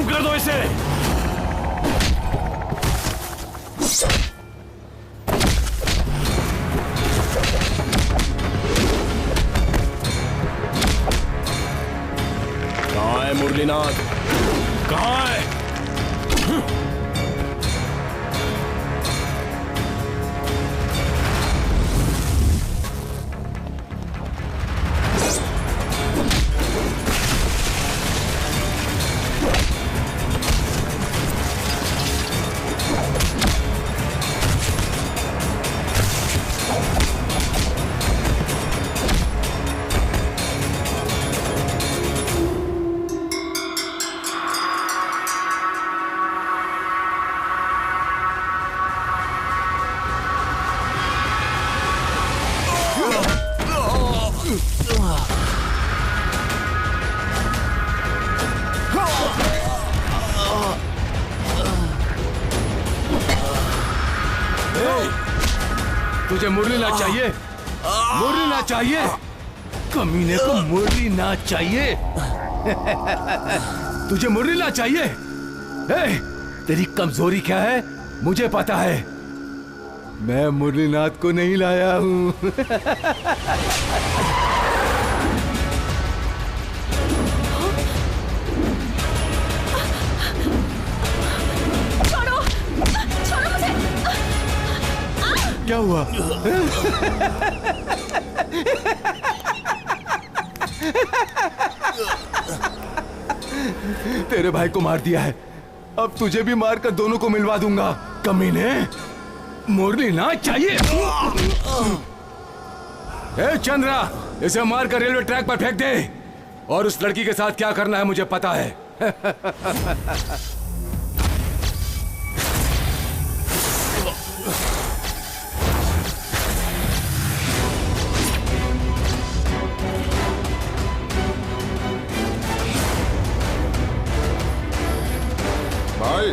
[SPEAKER 3] कर दो इसे।
[SPEAKER 5] कहाँ है मुरलीनाथ? कहाँ है?
[SPEAKER 4] तुझे मुरलीनाथ चाहिए? मुरलीनाथ चाहिए? कमीने को मुरलीनाथ चाहिए? तुझे मुरलीनाथ चाहिए? तेरी कमजोरी क्या है मुझे पता है। मैं मुरलीनाथ को नहीं लाया हूं। क्या हुआ? तेरे भाई को मार दिया है, अब तुझे भी मारकर दोनों को मिलवा दूंगा। कमीने, मुरलीनाथ चाहिए? ए चंद्रा, इसे मारकर रेलवे ट्रैक पर फेंक दे। और उस लड़की के साथ क्या करना है मुझे पता है।
[SPEAKER 13] भाई,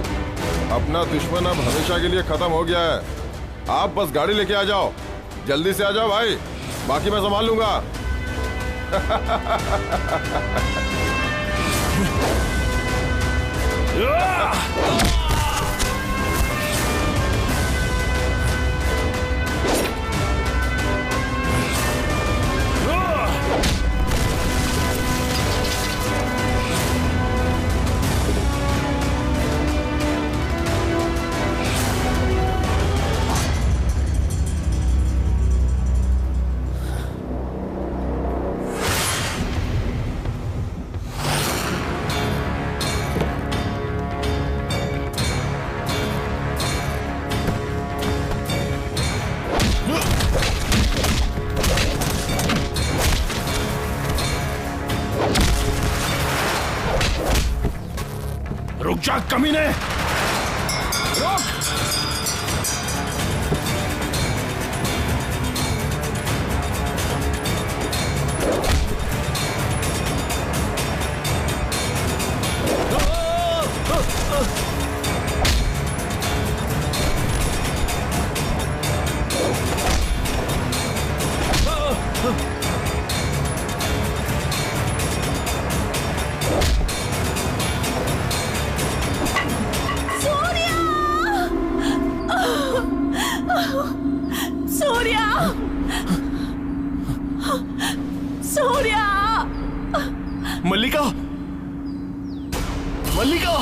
[SPEAKER 13] अपना दुश्मन अब हमेशा के लिए खत्म हो गया है। आप बस गाड़ी लेके आ जाओ, जल्दी से आ जाओ भाई, बाकी मैं संभाल लूंगा।
[SPEAKER 5] रुक जा कमीने, रुक।
[SPEAKER 9] सूर्या! सूर्या!
[SPEAKER 5] मल्लिका! मल्लिका!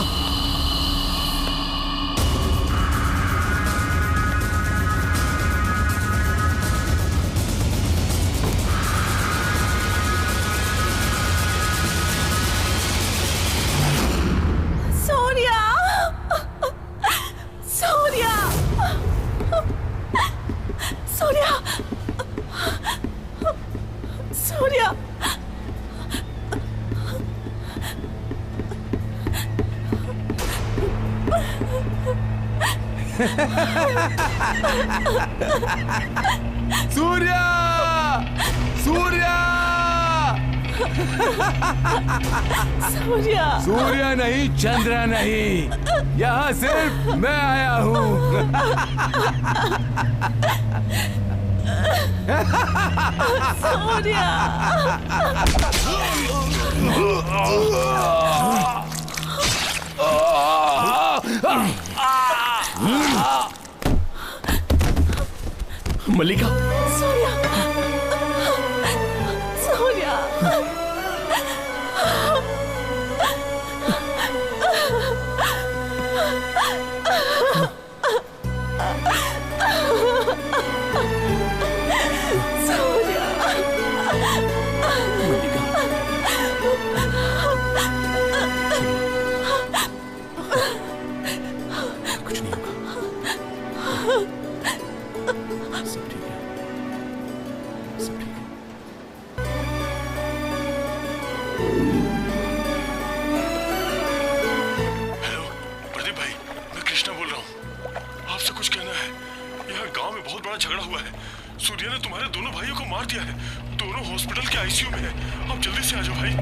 [SPEAKER 9] सूर्या! सूर्या! सूर्या! सूर्या!
[SPEAKER 4] सूर्या! सूर्या!
[SPEAKER 9] सूर्या!
[SPEAKER 4] सूर्या नहीं, चंद्रा नहीं, यहाँ सिर्फ मैं आया हूँ।
[SPEAKER 9] सूर्या!
[SPEAKER 5] मल्लिका!
[SPEAKER 9] सूर्या! सूर्या!
[SPEAKER 5] कुछ नहीं होगा, सब ठीक है, सब ठीक है।
[SPEAKER 10] हेलो प्रदीप भाई, मैं कृष्णा बोल रहा हूँ। आपसे कुछ कहना है। यहाँ गांव में बहुत बड़ा झगड़ा हुआ है। सूर्या ने तुम्हारे दोनों भाइयों को मार दिया है। दोनों हॉस्पिटल के आईसीयू में है। आप जल्दी से आ जाओ भाई।